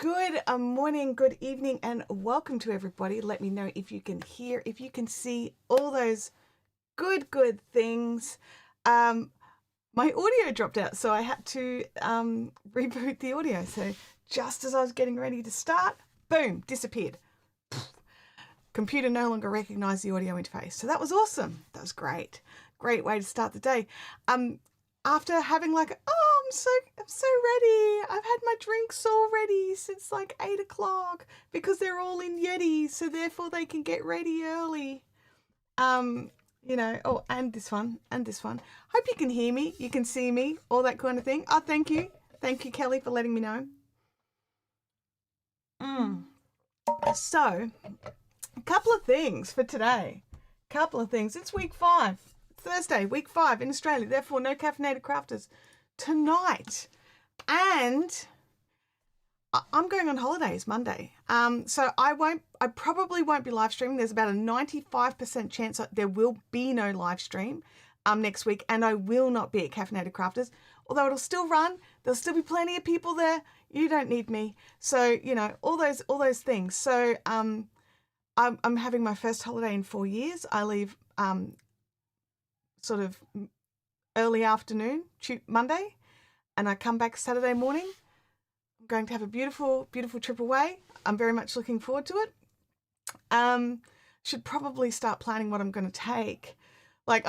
Good morning, good evening, and welcome to everybody. Let me know if you can hear, if you can see all those good things. My audio dropped out, so I had to reboot the audio. So just as I was getting ready to start, boom, disappeared. Computer no longer recognized the audio interface. So that was awesome. That was great. Great way to start the day. After having I'm so ready. I've had my drinks already since like 8 o'clock because they're all in Yetis, so therefore they can get ready early. Oh, and this one, and this one. Hope you can hear me, you can see me, all that kind of thing. Oh, thank you. Thank you, Kelly, for letting me know. So, a couple of things for today. It's week 5. Thursday, week 5 in Australia. Therefore, no caffeinated crafters tonight. And I'm going on holidays Monday. So I probably won't be live streaming. There's about a 95% chance that there will be no live stream next week, and I will not be at Caffeinated Crafters. Although it'll still run, there'll still be plenty of people there. You don't need me. So, all those things. So I'm having my first holiday in 4 years. I leave sort of early afternoon, Monday, and I come back Saturday morning. I'm going to have a beautiful trip away. I'm very much looking forward to it. Should probably start planning what I'm going to take. I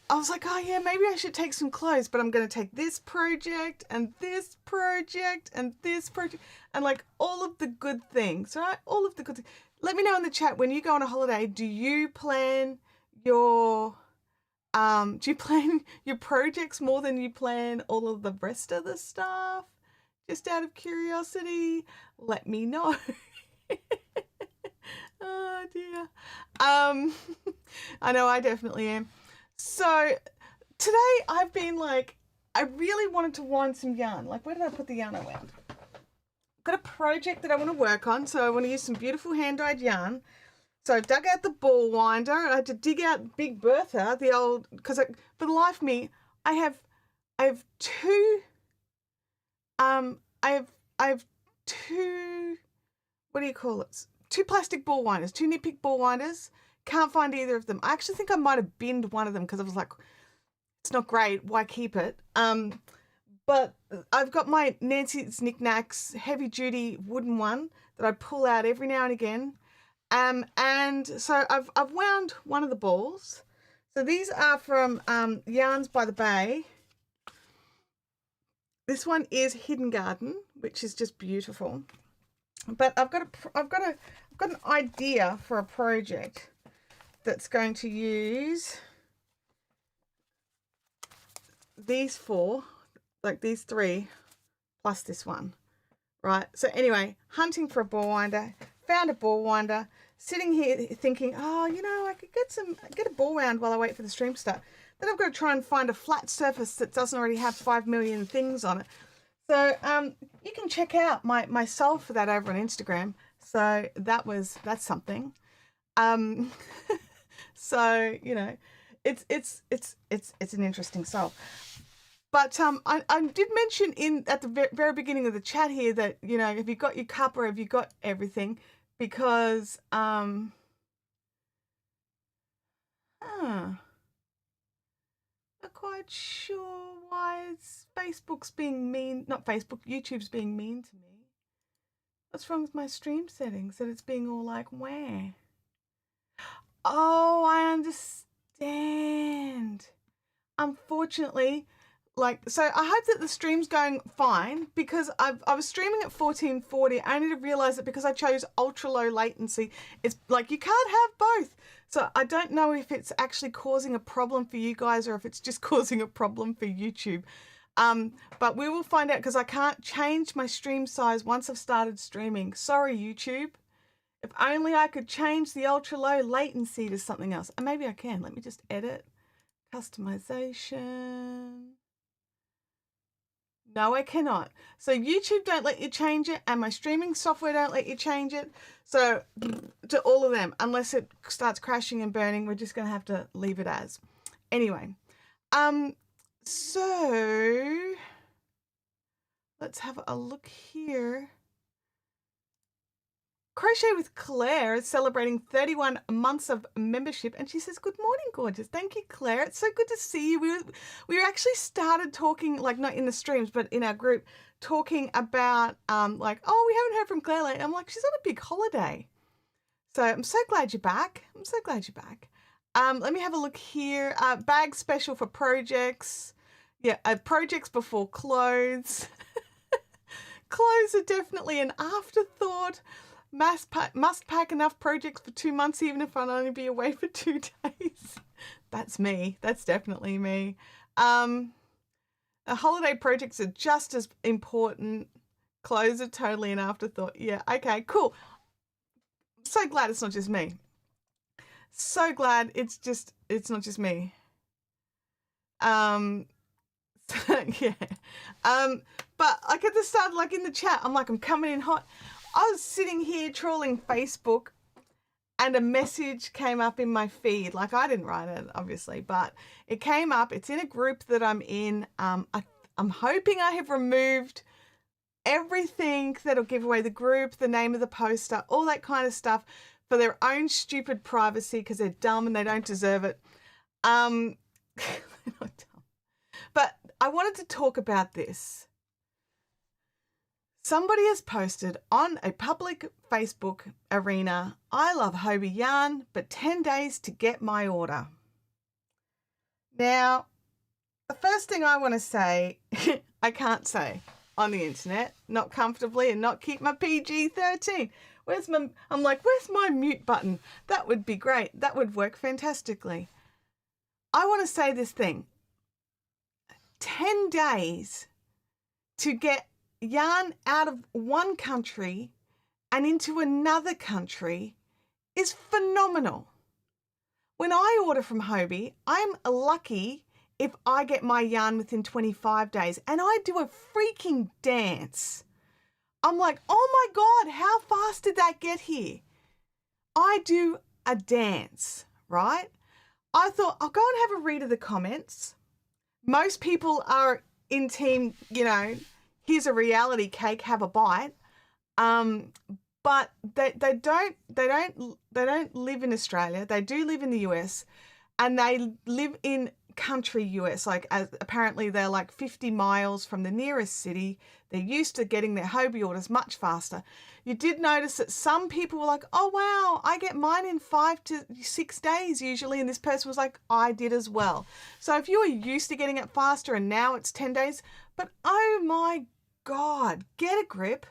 was like, oh yeah, maybe I should take some clothes, but I'm going to take this project and this project and this project and like all of the good things, right? All of the good things. Let me know in the chat, when you go on a holiday, do you plan your projects more than you plan all of the rest of the stuff? Just out of curiosity, let me know. Oh dear. I know I definitely am. So today I've been I really wanted to wind some yarn. Where did I put the yarn I wound? I've got a project that I want to work on, so I want to use some beautiful hand-dyed yarn. So I dug out the ball winder. I had to dig out Big Bertha, the old, because for the life of me, I have two, I have two, what do you call it? 2 plastic ball winders, 2 Nitpick ball winders. Can't find either of them. I actually think I might have binned one of them because I was like, it's not great. Why keep it? But I've got my Nancy's Knickknacks heavy duty wooden one that I pull out every now and again. And so I've wound one of the balls. So these are from Yarns by the Bay. This one is Hidden Garden, which is just beautiful. But I've got an idea for a project that's going to use these 4, these 3 plus this one, right? So anyway, hunting for a ball winder, found a ball winder, sitting here thinking, oh, I could get a ball wound while I wait for the stream to start. Then I've got to try and find a flat surface that doesn't already have 5 million things on it. So you can check out my solve for that over on Instagram. So that's something. So it's an interesting solve. But I did mention at the very beginning of the chat here that have you got your cup or have you got everything? Because not quite sure why YouTube's being mean to me. What's wrong with my stream settings that it's being all like, wah? Oh, I understand. Unfortunately, so I hope that the stream's going fine because I was streaming at 1440. I only to realize that because I chose ultra low latency, it's you can't have both. So I don't know if it's actually causing a problem for you guys or if it's just causing a problem for YouTube. But we will find out because I can't change my stream size once I've started streaming. Sorry, YouTube. If only I could change the ultra low latency to something else. And maybe I can. Let me just edit. Customization. No, I cannot. So YouTube don't let you change it, and my streaming software don't let you change it. So to all of them, unless it starts crashing and burning, we're just going to have to leave it as. Anyway, so let's have a look here. Crochet with Claire is celebrating 31 months of membership, and she says, good morning, gorgeous. Thank you, Claire. It's so good to see you. We actually started talking, like not in the streams, but in our group, talking about like, oh, we haven't heard from Claire lately. I'm like, she's on a big holiday. So I'm so glad you're back. I'm so glad you're back. Let me have a look here. Bag special for projects. Yeah, projects before clothes. Clothes are definitely an afterthought. Must pack enough projects for 2 months, even if I'll only be away for 2 days. That's me. That's definitely me. The holiday projects are just as important. Clothes are totally an afterthought. Yeah, okay, cool. So glad it's not just me. So glad it's not just me. So, yeah. But like at the start, like in the chat, I'm like, I'm coming in hot. I was sitting here trawling Facebook and a message came up in my feed. Like I didn't write it, obviously, but it came up. It's in a group that I'm in. I'm hoping I have removed everything that'll give away the group, the name of the poster, all that kind of stuff for their own stupid privacy because they're dumb and they don't deserve it. They're not dumb. But I wanted to talk about this. Somebody has posted on a public Facebook arena, I love Hobie yarn, but 10 days to get my order. Now, the first thing I want to say, I can't say on the internet, not comfortably and not keep my PG-13. I'm like, where's my mute button? That would be great. That would work fantastically. I want to say this thing. 10 days to get yarn out of one country and into another country is phenomenal. When I order from Hobie, I'm lucky if I get my yarn within 25 days, and I do a freaking dance. I'm like, oh my God, how fast did that get here? I do a dance, right? I thought I'll go and have a read of the comments. Most people are in team, here's a reality cake, have a bite. But they don't live in Australia. They do live in the US, and they live in country US. Apparently they're like 50 miles from the nearest city. They're used to getting their Hobie orders much faster. You did notice that some people were like, oh wow, I get mine in 5 to 6 days usually, and this person was like, I did as well. So if you were used to getting it faster and now it's 10 days, but oh my God, get a grip.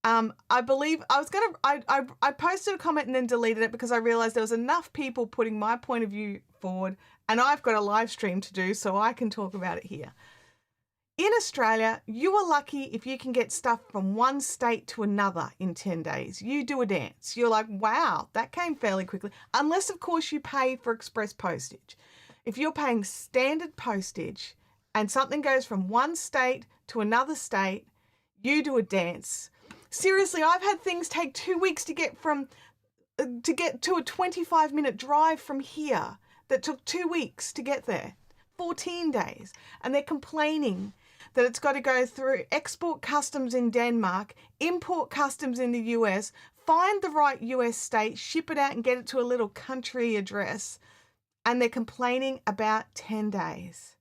I believe I posted a comment and then deleted it because I realized there was enough people putting my point of view forward, and I've got a live stream to do so I can talk about it here. In Australia, you are lucky if you can get stuff from one state to another in 10 days. You do a dance. You're like, wow, that came fairly quickly. Unless, of course, you pay for express postage. If you're paying standard postage and something goes from one state to another state, you do a dance. Seriously, I've had things take 2 weeks to get to a 25-minute drive from here that took 2 weeks to get there, 14 days. And they're complaining that it's got to go through export customs in Denmark, import customs in the US, find the right US state, ship it out and get it to a little country address. And they're complaining about 10 days.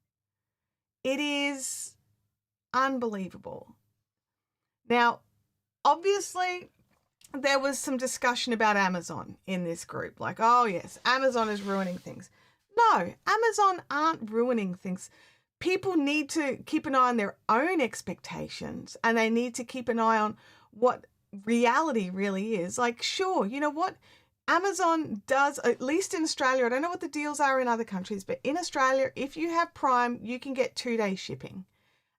It is unbelievable. Now, obviously, there was some discussion about Amazon in this group. Like, oh yes, Amazon is ruining things. No, Amazon aren't ruining things. People need to keep an eye on their own expectations, and they need to keep an eye on what reality really is. Like, sure, you know what? Amazon does, at least in Australia, I don't know what the deals are in other countries, but in Australia, if you have Prime, you can get 2-day shipping.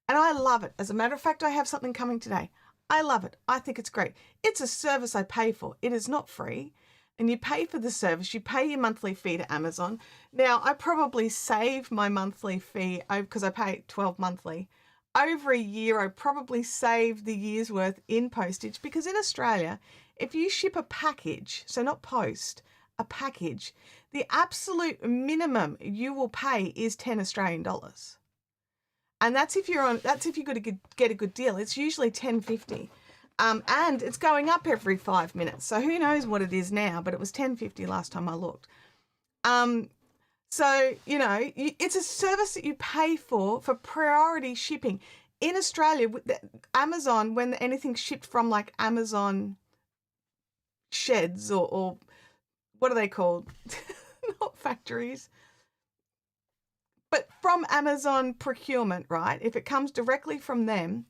And I love it. As a matter of fact, I have something coming today. I love it. I think it's great. It's a service I pay for. It is not free. And you pay for the service. You pay your monthly fee to Amazon. Now, I probably save my monthly fee because I pay 12 monthly. Over a year, I probably save the year's worth in postage, because in Australia, if you ship a package, so not post, a package, the absolute minimum you will pay is 10 Australian dollars. And that's if you've got to get a good deal. It's usually $10.50. And it's going up every 5 minutes. So who knows what it is now, but it was $10.50 last time I looked. So, you know, it's a service that you pay for priority shipping. In Australia, Amazon, when anything's shipped from like Amazon sheds or what are they called? Not factories, but from Amazon procurement, right? If it comes directly from them,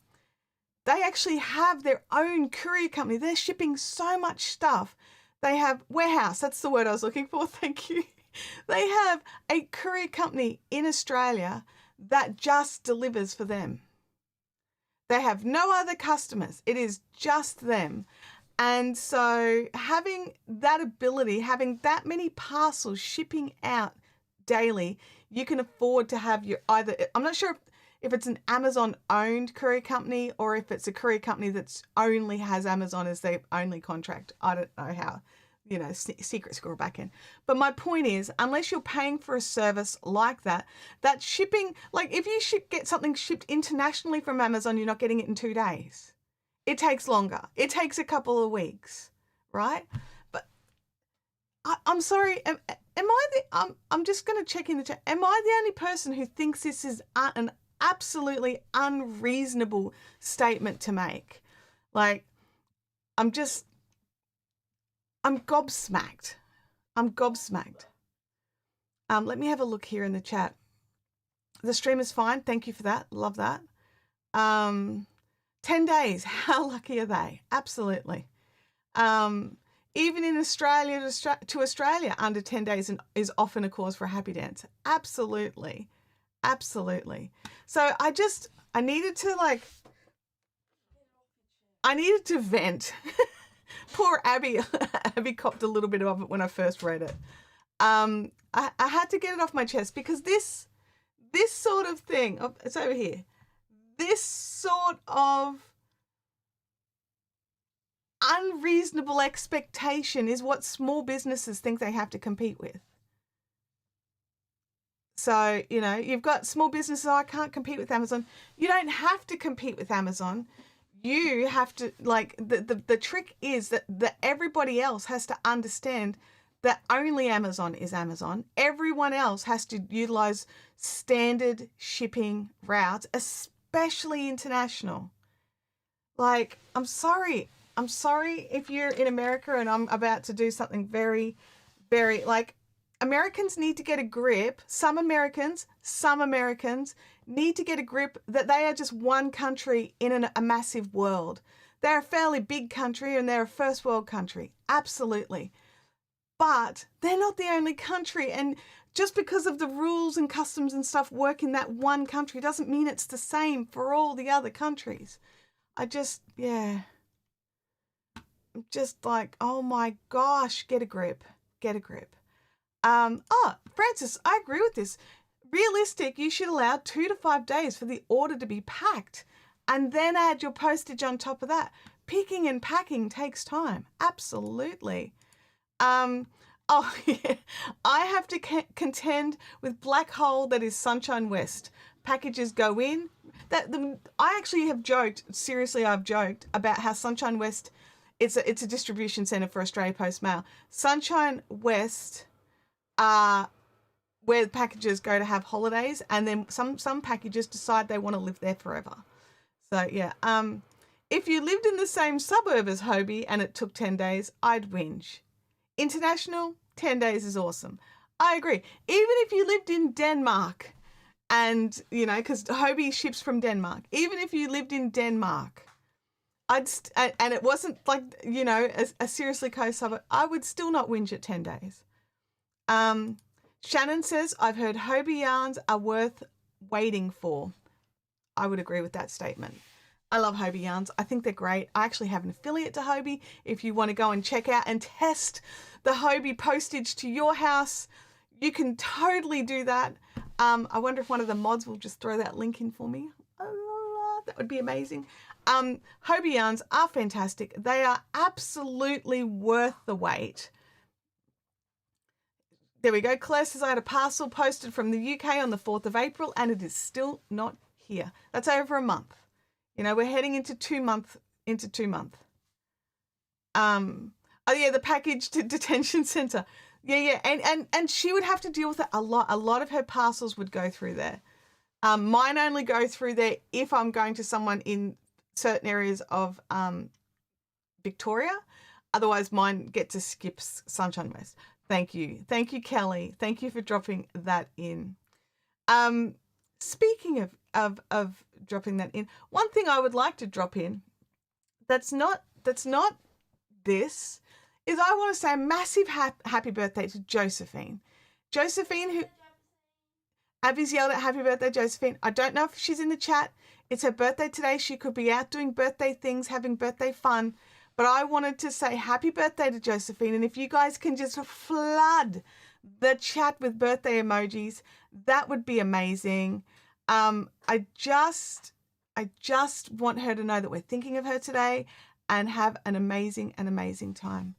they actually have their own courier company. They're shipping so much stuff. They have warehouse. That's the word I was looking for. Thank you. They have a courier company in Australia that just delivers for them. They have no other customers. It is just them. And so having that ability, having that many parcels shipping out daily, you can afford to have your either, I'm not sure if it's an Amazon owned courier company or if it's a courier company that's only has Amazon as their only contract. I don't know how, you know, secret squirrel back in. But my point is, unless you're paying for a service like that, that shipping, like if you get something shipped internationally from Amazon, you're not getting it in 2 days. It takes longer. It takes a couple of weeks, right? But I'm sorry. I'm just going to check in the chat. Am I the only person who thinks this is an absolutely unreasonable statement to make? Like, I'm gobsmacked. I'm gobsmacked. Let me have a look here in the chat. The stream is fine. Thank you for that. Love that. 10 days. How lucky are they? Absolutely. Even in Australia to Australia, under 10 days is often a cause for a happy dance. Absolutely. Absolutely. So I needed to vent. Poor Abby. Abby copped a little bit of it when I first read it. I had to get it off my chest because this sort of thing, it's over here. This sort of unreasonable expectation is what small businesses think they have to compete with. So, you know, you've got small businesses, I can't compete with Amazon. You don't have to compete with Amazon. You have to, like, the trick is that everybody else has to understand that only Amazon is Amazon. Everyone else has to utilize standard shipping routes, especially international. Like, I'm sorry if you're in America and I'm about to do something very, very, like, Americans need to get a grip. Some Americans need to get a grip that they are just one country in a massive world. They're a fairly big country and they're a first world country. Absolutely. But they're not the only country. And just because of the rules and customs and stuff work in that one country doesn't mean it's the same for all the other countries. I'm just like, oh my gosh, get a grip. Francis, I agree with this. Realistic, you should allow 2 to 5 days for the order to be packed and then add your postage on top of that. Picking and packing takes time. Absolutely. Yeah. I have to contend with black hole that is Sunshine West. Packages go in. I actually have joked, seriously, I've joked about how Sunshine West, it's a distribution centre for Australia Post Mail. Sunshine West where the packages go to have holidays, and then some packages decide they want to live there forever. So yeah, if you lived in the same suburb as Hobie and it took 10 days, I'd whinge. International, 10 days is awesome. I agree. Even if you lived in Denmark and, you know, because Hobie ships from Denmark, even if you lived in Denmark, and it wasn't like, you know, a seriously close suburb, I would still not whinge at 10 days. Shannon says, I've heard Hobie yarns are worth waiting for. I would agree with that statement. I love Hobie yarns. I think they're great. I actually have an affiliate to Hobie. If you want to go and check out and test the Hobie postage to your house, you can totally do that. I wonder if one of the mods will just throw that link in for me. That would be amazing. Hobie yarns are fantastic. They are absolutely worth the wait. There we go. Claire says, I had a parcel posted from the UK on the 4th of April and it is still not here. That's over a month. You know, we're heading into 2 months into 2 months. Oh yeah, the package to detention center. Yeah. And she would have to deal with it a lot. A lot of her parcels would go through there. Mine only go through there if I'm going to someone in certain areas of Victoria. Otherwise, mine get to skip Sunshine West. Thank you, Kelly. Thank you for dropping that in. Speaking of dropping that in, one thing I would like to drop in that's not this is I want to say a massive happy birthday to Josephine. Josephine, who Abby's yelled at happy birthday, Josephine. I don't know if she's in the chat. It's her birthday today. She could be out doing birthday things, having birthday fun. But I wanted to say happy birthday to Josephine. And if you guys can just flood the chat with birthday emojis, that would be amazing. I just want her to know that we're thinking of her today and have an amazing time.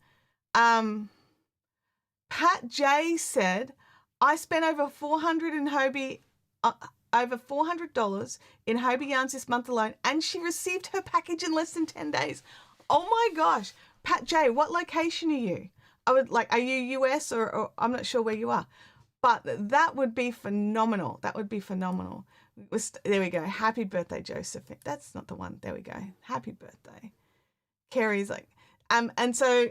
Pat J said, I spent over $400 in Hobie, over $400 in Hobie yarns this month alone, and she received her package in less than 10 days. Oh my gosh, Pat J, what location are you? Are you US or I'm not sure where you are, but that would be phenomenal. That would be phenomenal. There we go. Happy birthday, Josephine. That's not the one. There we go. Happy birthday. Carrie's like, and so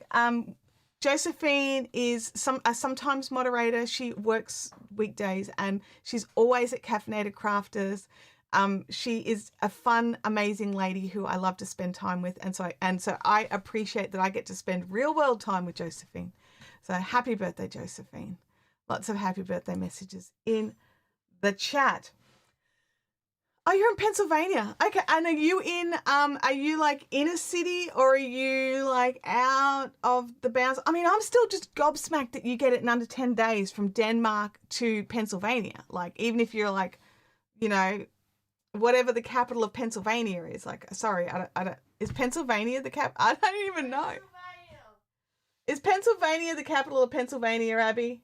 Josephine is a sometimes moderator. She works weekdays and she's always at Caffeinated Crafters. She is a fun, amazing lady who I love to spend time with. And so I appreciate that I get to spend real world time with Josephine. So happy birthday, Josephine. Lots of happy birthday messages in the chat. Oh, you're in Pennsylvania. Okay. And are you like in a city or are you like out of the bounds? I mean, I'm still just gobsmacked that you get it in under 10 days from Denmark to Pennsylvania. Like, even if you're like, you know, whatever the capital of Pennsylvania is. Like, sorry, I don't is Pennsylvania the cap? I don't even know. Is Pennsylvania the capital of Pennsylvania, Abby?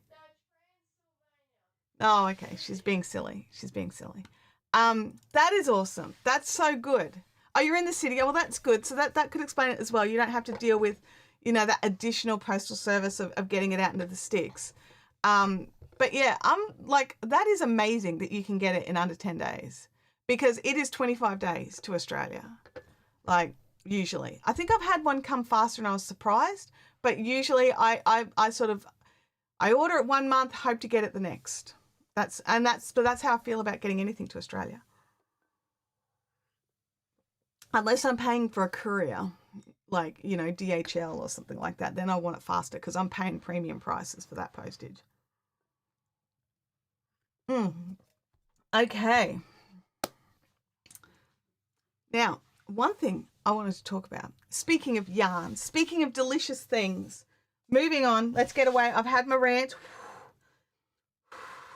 Oh, okay. She's being silly. That is awesome. That's so good. Oh, you're in the city. Oh, well, that's good. So that could explain it as well. You don't have to deal with, you know, that additional postal service of getting it out into the sticks. But yeah, I'm like, that is amazing that you can get it in under 10 days because it is 25 days to Australia. Like, usually. I think I've had one come faster and I was surprised, but usually I order it 1 month, hope to get it the next. That's how I feel about getting anything to Australia. Unless I'm paying for a courier, like, you know, DHL or something like that, then I want it faster because I'm paying premium prices for that postage. Okay. Now, one thing I wanted to talk about, speaking of yarns, speaking of delicious things, moving on, let's get away. I've had my rant.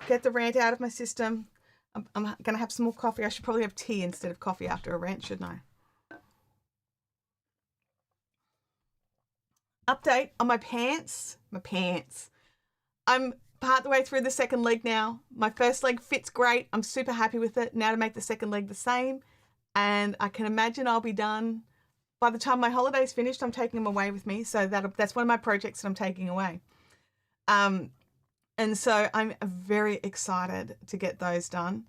Get the rant out of my system. I'm going to have some more coffee. I should probably have tea instead of coffee after a rant, shouldn't I? Update on my pants. I'm part the way through the second leg now. My first leg fits great. I'm super happy with it. Now to make the second leg the same. And I can imagine I'll be done. By the time my holiday's finished, I'm taking them away with me. So that's one of my projects that I'm taking away. And so I'm very excited to get those done.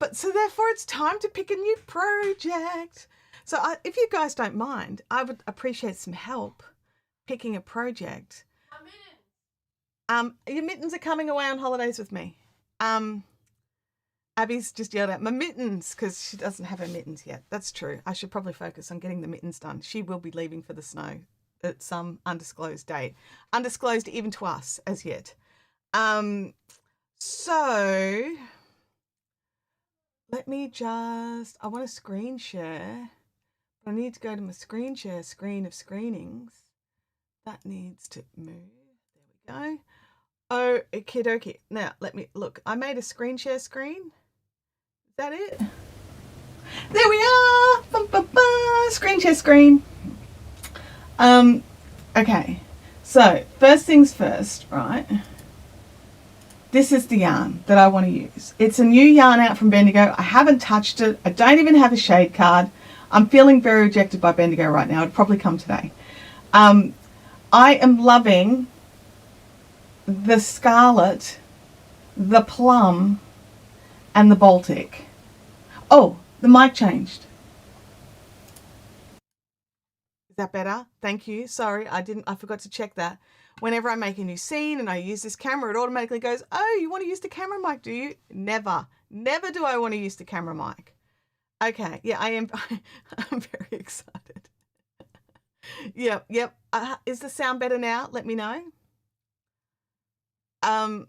But so therefore it's time to pick a new project. So if you guys don't mind, I would appreciate some help picking a project. Your mittens are coming away on holidays with me. Abby's just yelled out, my mittens, because she doesn't have her mittens yet. That's true. I should probably focus on getting the mittens done. She will be leaving for the snow at some undisclosed date. Undisclosed even to us as yet. So let me I want to screen share, but I need to go to my screen share screen of screenings. That needs to move. There we go. Oh, okie dokie. Now let me look. I made a screen share screen. Is that it? There we are. Bum, bum, bum. Screen share screen. Okay. So first things first, right? This is the yarn that I want to use. It's a new yarn out from Bendigo. I haven't touched it. I don't even have a shade card. I'm feeling very rejected by Bendigo right now. It'd probably come today. I am loving the Scarlet, the Plum, and the Baltic. Oh, the mic changed. Is that better? Thank you. Sorry, I forgot to check that. Whenever I make a new scene and I use this camera, it automatically goes, oh, you want to use the camera mic, do you? Never do I want to use the camera mic. Okay, yeah, I'm very excited. Yep. Is the sound better now? Let me know. Oh,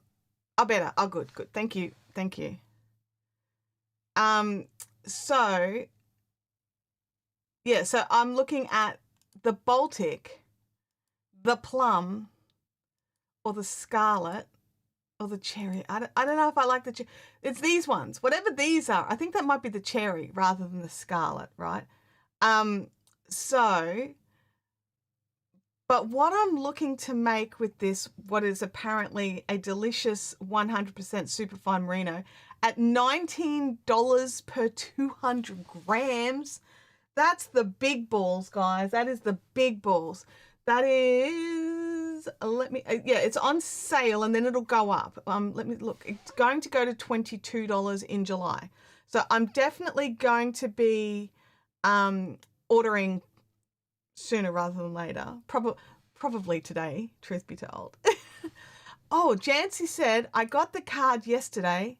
better. Oh, good. Thank you. So I'm looking at the Baltic, the Plum, or the Scarlet, or the Cherry. I don't know if I like the cherry. It's these ones. Whatever these are, I think that might be the Cherry rather than the Scarlet, right? But what I'm looking to make with this, what is apparently a delicious 100% superfine merino at $19 per 200 grams. That's the big balls, guys. That is the big balls. That is, it's on sale and then it'll go up. Let me look. It's going to go to $22 in July. So I'm definitely going to be ordering sooner rather than later. Probably today, truth be told. Oh, Jancy said, I got the card yesterday.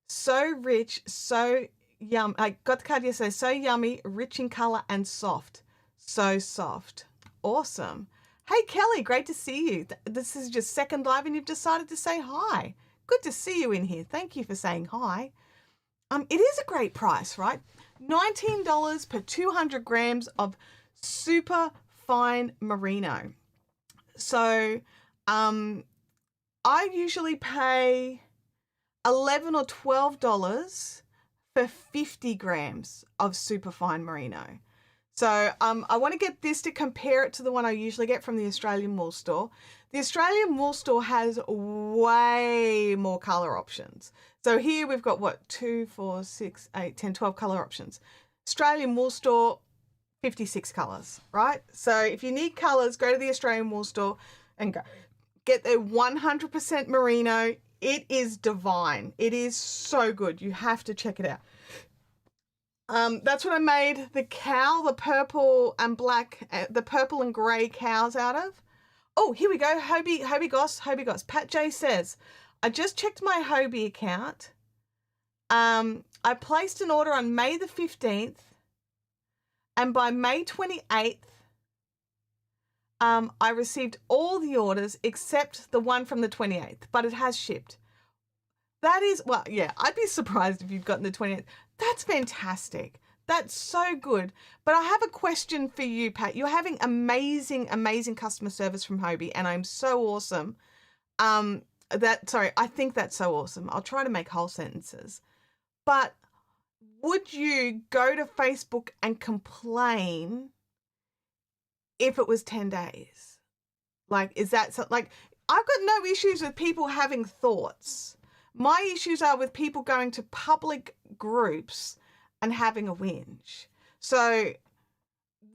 So rich, so yum. I got the card yesterday. So yummy, rich in color and soft. So soft. Awesome. Hey, Kelly, great to see you. This is your second live and you've decided to say hi. Good to see you in here. Thank you for saying hi. It is a great price, right? $19 per 200 grams of super fine merino. So I usually pay $11 or $12 for 50 grams of superfine merino. So I want to get this to compare it to the one I usually get from the Australian wool store. The Australian wool store has way more color options. So here we've got 2, 4, 6, 8, 10, 12 color options. Australian wool store, 56 colors, right? So if you need colors, go to the Australian wool store and go get their 100% merino. It is divine. It is so good. You have to check it out. That's what I made the cow, the purple and black, the purple and gray cows out of. Oh, here we go. Hobie Goss. Pat J says, I just checked my Hobie account. I placed an order on May the 15th. And by May 28th, I received all the orders except the one from the 28th, but it has shipped. That is, well, yeah, I'd be surprised if you'd gotten the 28th. That's fantastic. That's so good. But I have a question for you, Pat. You're having amazing, amazing customer service from Hobie, and I'm so awesome. I think that's so awesome. I'll try to make whole sentences. But would you go to Facebook and complain if it was 10 days? Like, is that so? Like, I've got no issues with people having thoughts. My issues are with people going to public groups and having a whinge. So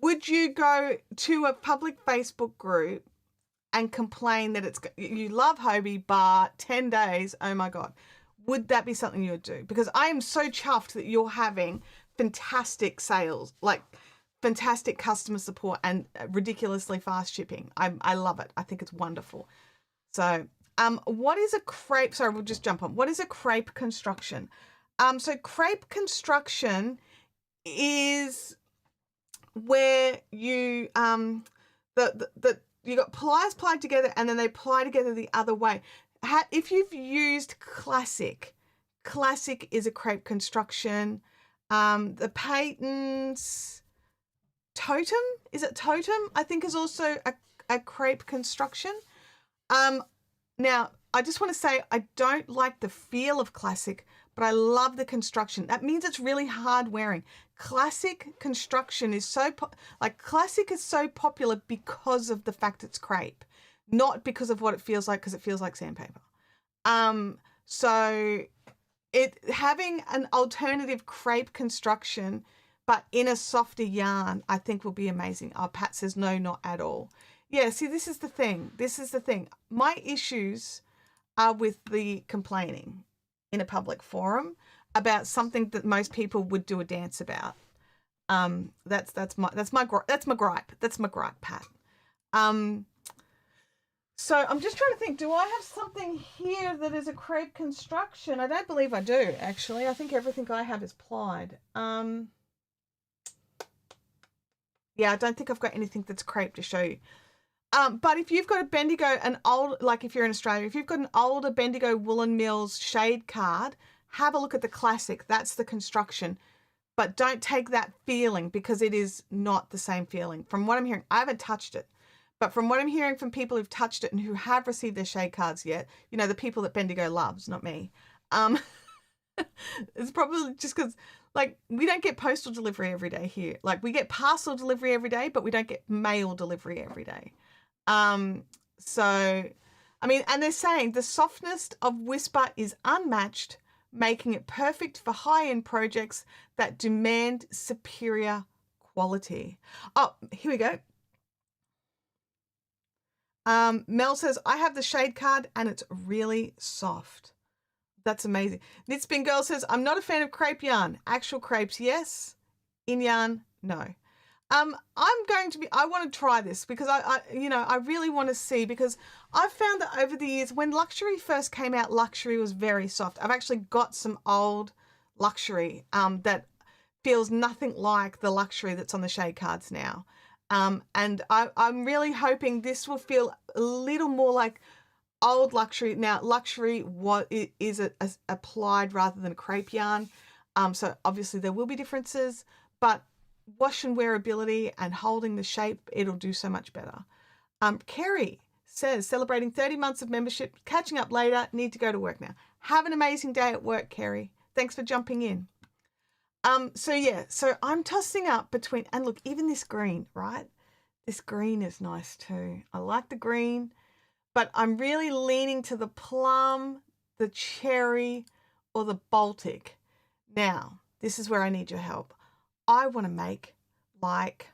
would you go to a public Facebook group and complain that you love Hobie, but 10 days, oh my God. Would that be something you would do? Because I am so chuffed that you're having fantastic sales, like fantastic customer support and ridiculously fast shipping. I love it. I think it's wonderful. So what is a crepe? Sorry, we'll just jump on. What is a crepe construction? So crepe construction is where you you got pliers plied together and then they ply together the other way. If you've used Classic is a crepe construction. The Payton's Totem, is it Totem? I think is also a crepe construction. Now, I just want to say I don't like the feel of Classic, but I love the construction. That means it's really hard wearing. Classic construction is Classic is so popular because of the fact it's crepe, not because of what it feels like, because it feels like sandpaper. So having an alternative crepe construction but in a softer yarn, I think will be amazing. Oh, Pat says, no, not at all. Yeah, see, this is the thing. This is the thing. My issues are with the complaining in a public forum about something that most people would do a dance about. That's my gripe. That's my gripe, Pat. So I'm just trying to think, do I have something here that is a crepe construction? I don't believe I do, actually. I think everything I have is plied. Yeah, I don't think I've got anything that's crepe to show you. But if you've got a Bendigo, an old, like if you're in Australia, if you've got an older Bendigo Woolen Mills shade card, have a look at the classic. That's the construction. But don't take that feeling, because it is not the same feeling. From what I'm hearing, I haven't touched it. But from what I'm hearing from people who've touched it and who have received their shade cards yet, you know, the people that Bendigo loves, not me. It's probably just because, like, we don't get postal delivery every day here. Like, we get parcel delivery every day, but we don't get mail delivery every day. So, I mean, and they're saying the softness of Whisper is unmatched, making it perfect for high-end projects that demand superior quality. Oh, here we go. Mel says, I have the shade card and it's really soft. That's amazing. Knitspin Girl says, I'm not a fan of crepe yarn. Actual crepes, yes. In yarn, no. I want to try this because I really want to see, because I've found that over the years, when luxury first came out, luxury was very soft. I've actually got some old luxury that feels nothing like the luxury that's on the shade cards now. And I'm really hoping this will feel a little more like old luxury. Now, luxury is applied rather than a crepe yarn. So obviously there will be differences, but wash and wearability and holding the shape, it'll do so much better. Kerry says, celebrating 30 months of membership, catching up later, need to go to work now. Have an amazing day at work, Kerry. Thanks for jumping in. So I'm tossing up between, and look, even this green, right? This green is nice too. I like the green, but I'm really leaning to the plum, the cherry, or the Baltic. Now, this is where I need your help. I want to make like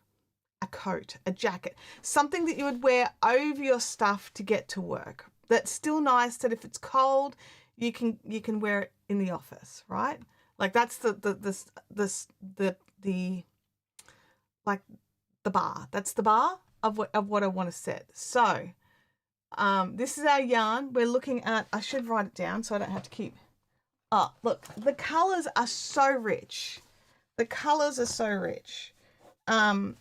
a coat, a jacket, something that you would wear over your stuff to get to work. That's still nice, that if it's cold, you can wear it in the office, right? Like that's the like the bar. That's the bar of what I want to set. So this is our yarn. We're looking at, I should write it down so I don't have to keep. Oh, look, the colors are so rich. The colors are so rich. And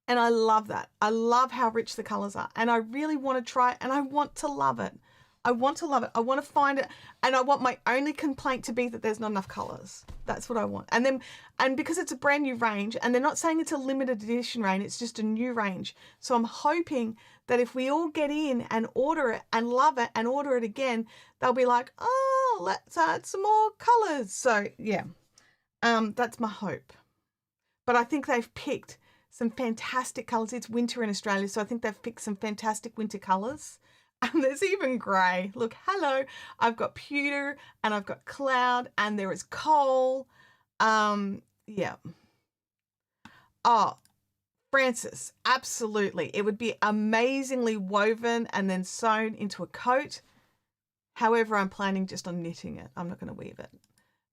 I love that. I love how rich the colors are. And I really want to try it, and I want to love it. I want to love it. I want to find it. And I want my only complaint to be that there's not enough colors. That's what I want. And because it's a brand new range, and they're not saying it's a limited edition range, it's just a new range. So I'm hoping that if we all get in and order it and love it and order it again, they'll be like, oh, let's add some more colors. So yeah, that's my hope. But I think they've picked some fantastic colors. It's winter in Australia, so I think they've picked some fantastic winter colors. And there's even grey. Look, hello. I've got pewter and I've got cloud and there is coal. Yeah. Oh, Francis, absolutely. It would be amazingly woven and then sewn into a coat. However, I'm planning just on knitting it. I'm not going to weave it.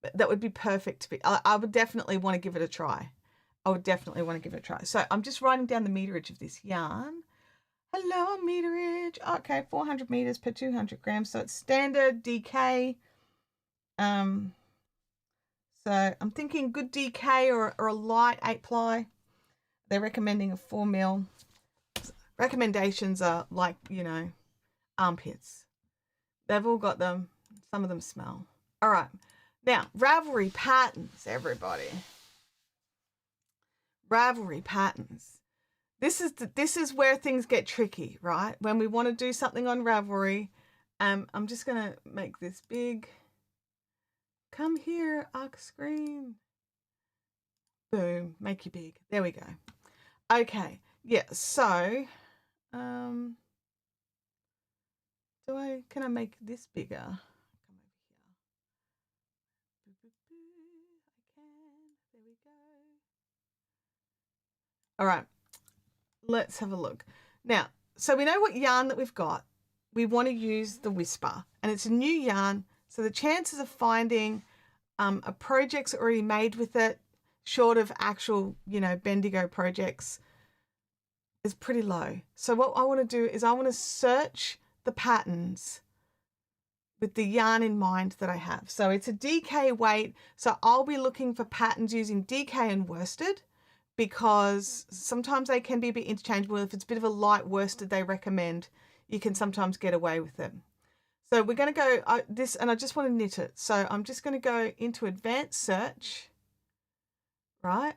But that would be perfect to be. I would definitely want to give it a try. I would definitely want to give it a try. So I'm just writing down the meterage of this yarn. Hello, meterage. Okay, 400 meters per 200 grams. So it's standard DK. So I'm thinking good DK or a light 8-ply. They're recommending a 4 mil. Recommendations are like, you know, armpits. They've all got them. Some of them smell. All right. Now, Ravelry patterns, everybody. Ravelry patterns. This is where things get tricky, right? When we want to do something on Ravelry, I'm just going to make this big. Come here, arc screen. Boom, make you big. There we go. Okay, yeah, so can I make this bigger? Come over here. I can. There we go. All right, let's have a look. Now, so we know what yarn that we've got. We want to use the Whisper, and it's a new yarn, so the chances of finding a project's already made with it, short of actual, Bendigo projects, is pretty low. So what I want to do is I want to search the patterns with the yarn in mind that I have. So it's a DK weight, so I'll be looking for patterns using DK and worsted, because sometimes they can be a bit interchangeable. If it's a bit of a light worsted they recommend, you can sometimes get away with them. So we're going to go this, and I just want to knit it. So I'm just going to go into advanced search, right?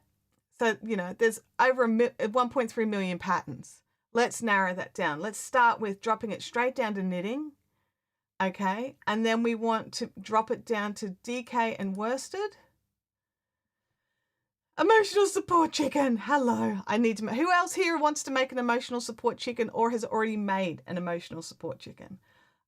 So, there's over 1.3 million patterns. Let's narrow that down. Let's start with dropping it straight down to knitting. Okay. And then we want to drop it down to DK and worsted. Emotional support chicken. Hello. Who else here wants to make an emotional support chicken or has already made an emotional support chicken?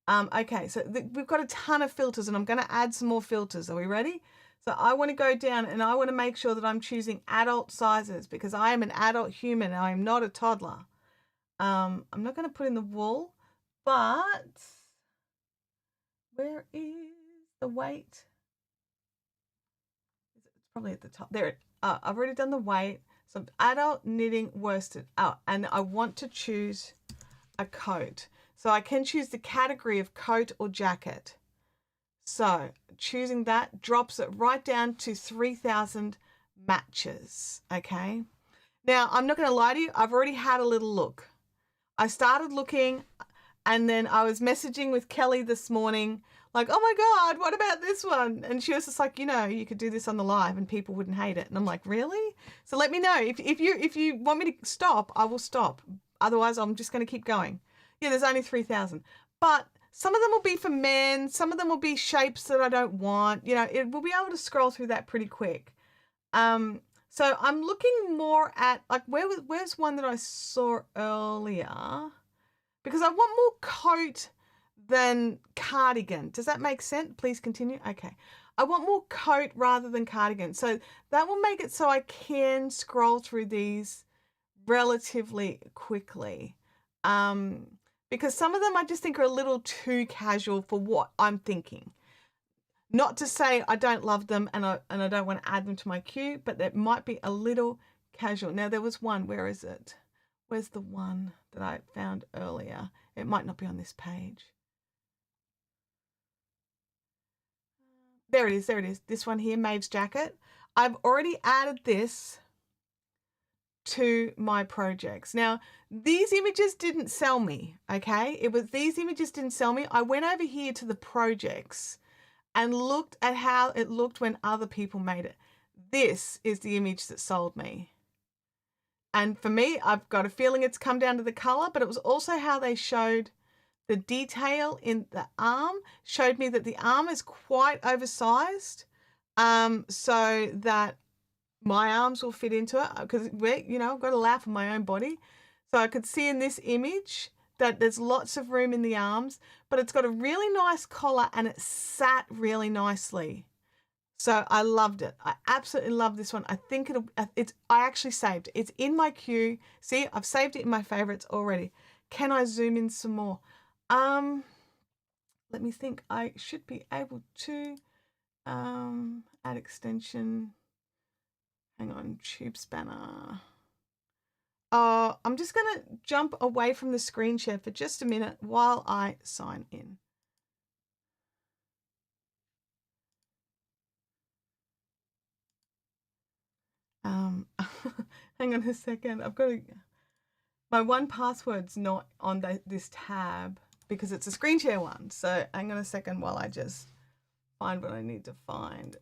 Okay, so we've got a ton of filters, and I'm going to add some more filters. Are we ready? So I want to go down and I want to make sure that I'm choosing adult sizes, because I am an adult human. I am not a toddler. I'm not going to put in the wool, but where is the weight? It's probably at the top. There. I've already done the weight. So adult knitting worsted. Oh, and I want to choose a coat. So I can choose the category of coat or jacket. So choosing that drops it right down to 3,000 matches. Okay. Now, I'm not going to lie to you. I've already had a little look. I started looking, and then I was messaging with Kelly this morning, like, oh my God, what about this one? And she was just like, you could do this on the live and people wouldn't hate it. And I'm like, really? So let me know. If you want me to stop, I will stop. Otherwise, I'm just going to keep going. Yeah, there's only 3,000. But some of them will be for men. Some of them will be shapes that I don't want. We'll be able to scroll through that pretty quick. So I'm looking more at, like, where's one that I saw earlier? Because I want more coat than cardigan. Does that make sense? Please continue. Okay. I want more coat rather than cardigan. So that will make it so I can scroll through these relatively quickly. Because some of them I just think are a little too casual for what I'm thinking. Not to say I don't love them and I don't want to add them to my queue, but that might be a little casual. Now there was one, where is it? Where's the one that I found earlier? It might not be on this page. There it is. This one here, Maeve's jacket. I've already added this to my projects. Now, these images didn't sell me, okay? These images didn't sell me. I went over here to the projects and looked at how it looked when other people made it. This is the image that sold me. And for me, I've got a feeling it's come down to the color, but it was also how they showed the detail in the arm, showed me that the arm is quite oversized, so that my arms will fit into it, because I've got to laugh at my own body. So I could see in this image that there's lots of room in the arms, but it's got a really nice collar and it sat really nicely. So I loved it. I absolutely love this one. I think I actually saved it. It's in my queue. See, I've saved it in my favorites already. Can I zoom in some more? Let me think. I should be able to add extension. Hang on, tube spanner. I'm just going to jump away from the screen share for just a minute while I sign in. Hang on a second. My one password's not on this tab because it's a screen share one. So hang on a second while I just find what I need to find,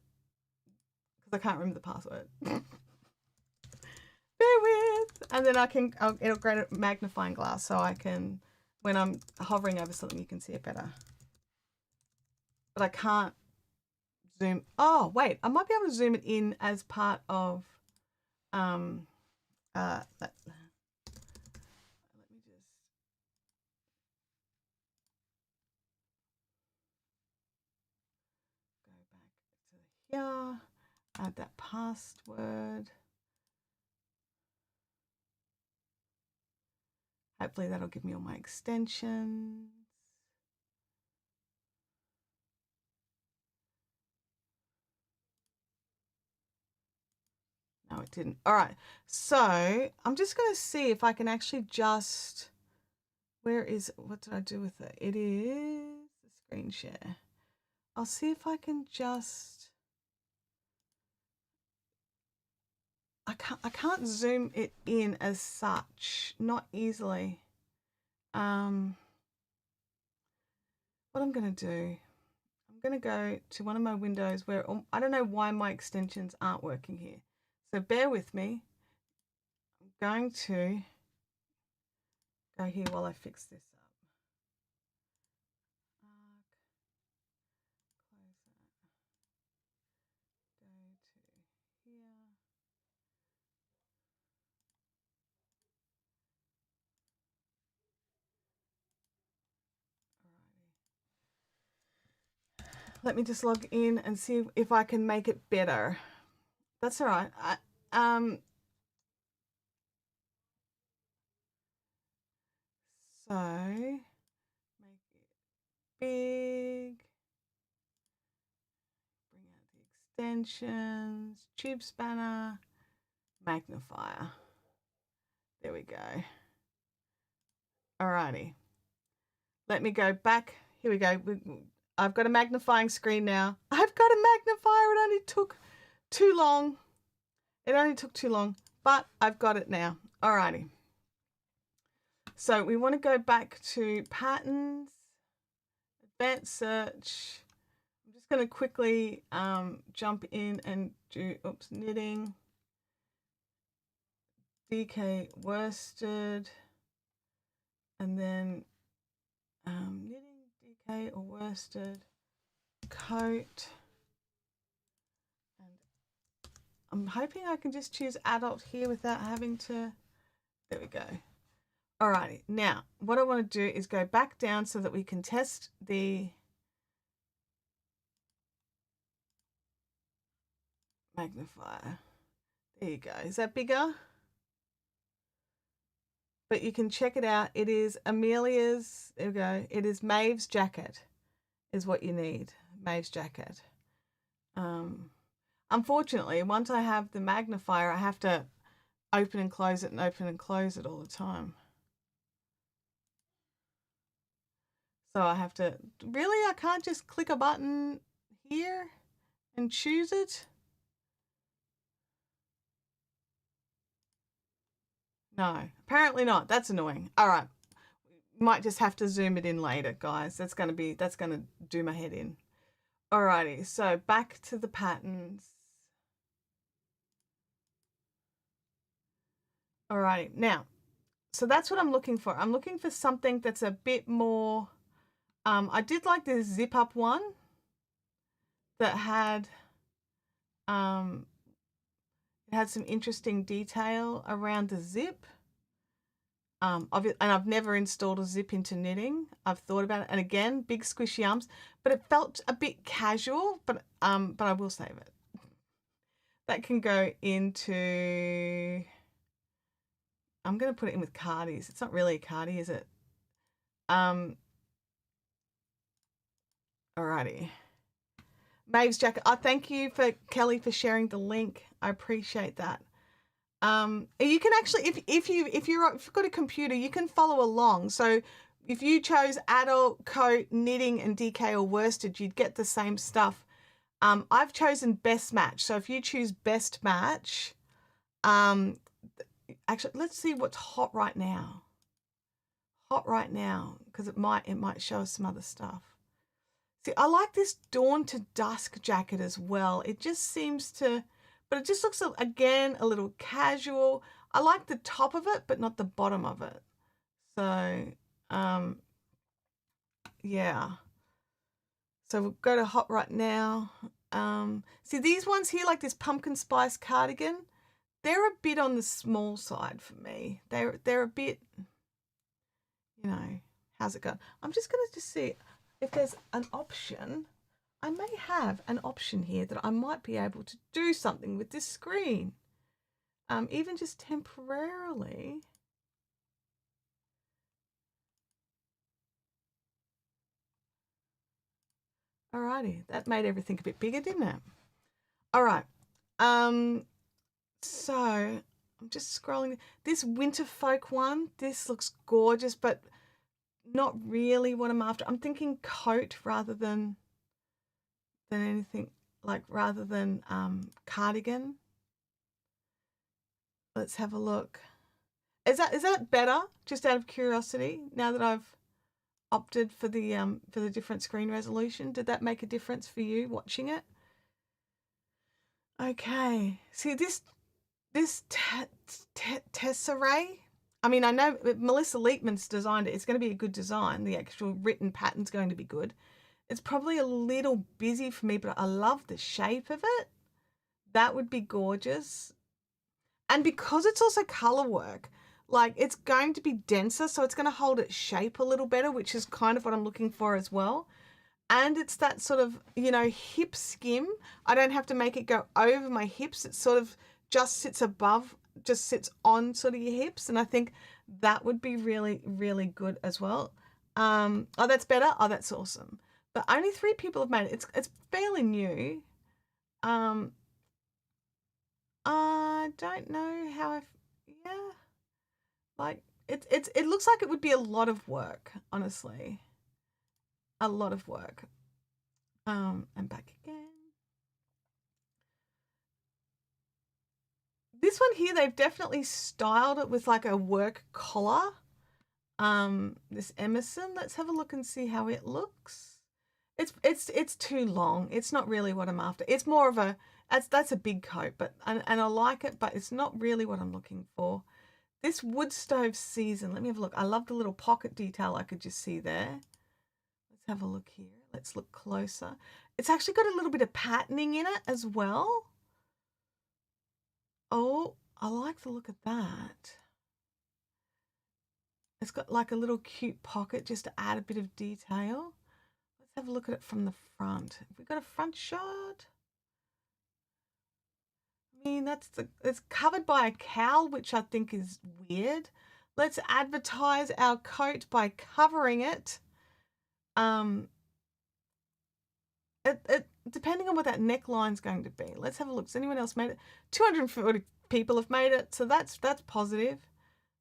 because I can't remember the password. Bear with. And then it'll create a magnifying glass so I can, when I'm hovering over something, you can see it better. But I can't zoom. Oh, wait, I might be able to zoom it in as part of, let me just, go back to here, add that password. Hopefully that'll give me all my extensions. No, it didn't. All right, so I'm just going to see if I can actually just, what did I do with it? It is the screen share. I'll see if I can just, I can't zoom it in as such, not easily. What I'm going to do, I'm going to go to one of my windows where I don't know why my extensions aren't working here. So bear with me. I'm going to go here while I fix this up. Close that. Go to here. Alrighty. Let me just log in and see if I can make it better. That's all right. So make it big. Bring out the extensions, tube spanner, magnifier. There we go. Alrighty. Let me go back. Here we go. I've got a magnifying screen now. I've got a magnifier. It only took too long. But I've got it now. Alrighty. So we want to go back to patterns, advanced search. I'm just going to quickly jump in and do, knitting, DK worsted, and then knitting, DK or worsted, coat. And I'm hoping I can just choose adult here without having to, there we go. Alrighty, now what I want to do is go back down so that we can test the magnifier. There you go. Is that bigger? But you can check it out. It is Amelia's, there we go. It is Maeve's jacket is what you need. Maeve's jacket. Unfortunately, once I have the magnifier, I have to open and close it and open and close it all the time. So I have to, really, I can't just click a button here and choose it? No, apparently not. That's annoying. All right. Might just have to zoom it in later, guys. That's going to do my head in. Alrighty, so back to the patterns. Alrighty, now, so that's what I'm looking for. I'm looking for something that's a bit more, I did like this zip up one that had, it had some interesting detail around the zip. And I've never installed a zip into knitting. I've thought about it, and again, big squishy arms, but it felt a bit casual. But I will save it. That can go into. I'm going to put it in with cardies. It's not really a cardie, is it? Alrighty. Maeve's jacket. Thank you for Kelly for sharing the link. I appreciate that. You can actually, if you've got a computer, you can follow along. So if you chose adult, coat, knitting, and DK or worsted, you'd get the same stuff. I've chosen best match. So if you choose best match, actually, let's see what's hot right now. Because it might show us some other stuff. See, I like this dawn to dusk jacket as well. It just seems to, but it just looks, again, a little casual. I like the top of it, but not the bottom of it. So, yeah. So we'll go to hot right now. See, these ones here, like this pumpkin spice cardigan, they're a bit on the small side for me. They're a bit, you know, how's it going? I'm just going to see if there's an option. I may have an option here that I might be able to do something with this screen, even just temporarily. Alrighty, that made everything a bit bigger, didn't it? All right. So I'm just scrolling. This Winter Folk one, this looks gorgeous, but not really what I'm after. I'm thinking coat rather than anything, like rather than cardigan. Let's have a look. Is that better? Just out of curiosity, now that I've opted for the different screen resolution, did that make a difference for you watching it? Okay. See this tesserae. I mean, I know Melissa Leitman's designed it. It's going to be a good design. The actual written pattern's going to be good. It's probably a little busy for me, but I love the shape of it. That would be gorgeous. And because it's also color work, like it's going to be denser, so it's going to hold its shape a little better, which is kind of what I'm looking for as well. And it's that sort of, you know, hip skim. I don't have to make it go over my hips. It sort of just sits above, just sits on sort of your hips. And I think that would be really, really good as well. Oh, that's better. Oh, that's awesome. But only 3 people have made it. It's fairly new. I don't know how yeah. Like it looks like it would be a lot of work, honestly. A lot of work. And back again. This one here, they've definitely styled it with like a work collar. This Emerson, let's have a look and see how it looks. It's too long. It's not really what I'm after. It's more of a that's a big coat, but and I like it, but it's not really what I'm looking for. This wood stove season, let me have a look. I love the little pocket detail I could just see there. Let's have a look here. Let's look closer. It's actually got a little bit of patterning in it as well. Oh, I like the look of that. It's got like a little cute pocket just to add a bit of detail. Let's have a look at it from the front. Have we got a front shot? I mean, it's covered by a cowl, which I think is weird. Let's advertise our coat by covering it. Depending on what that neckline's going to be. Let's have a look. Has anyone else made it? 240 people have made it, so that's positive.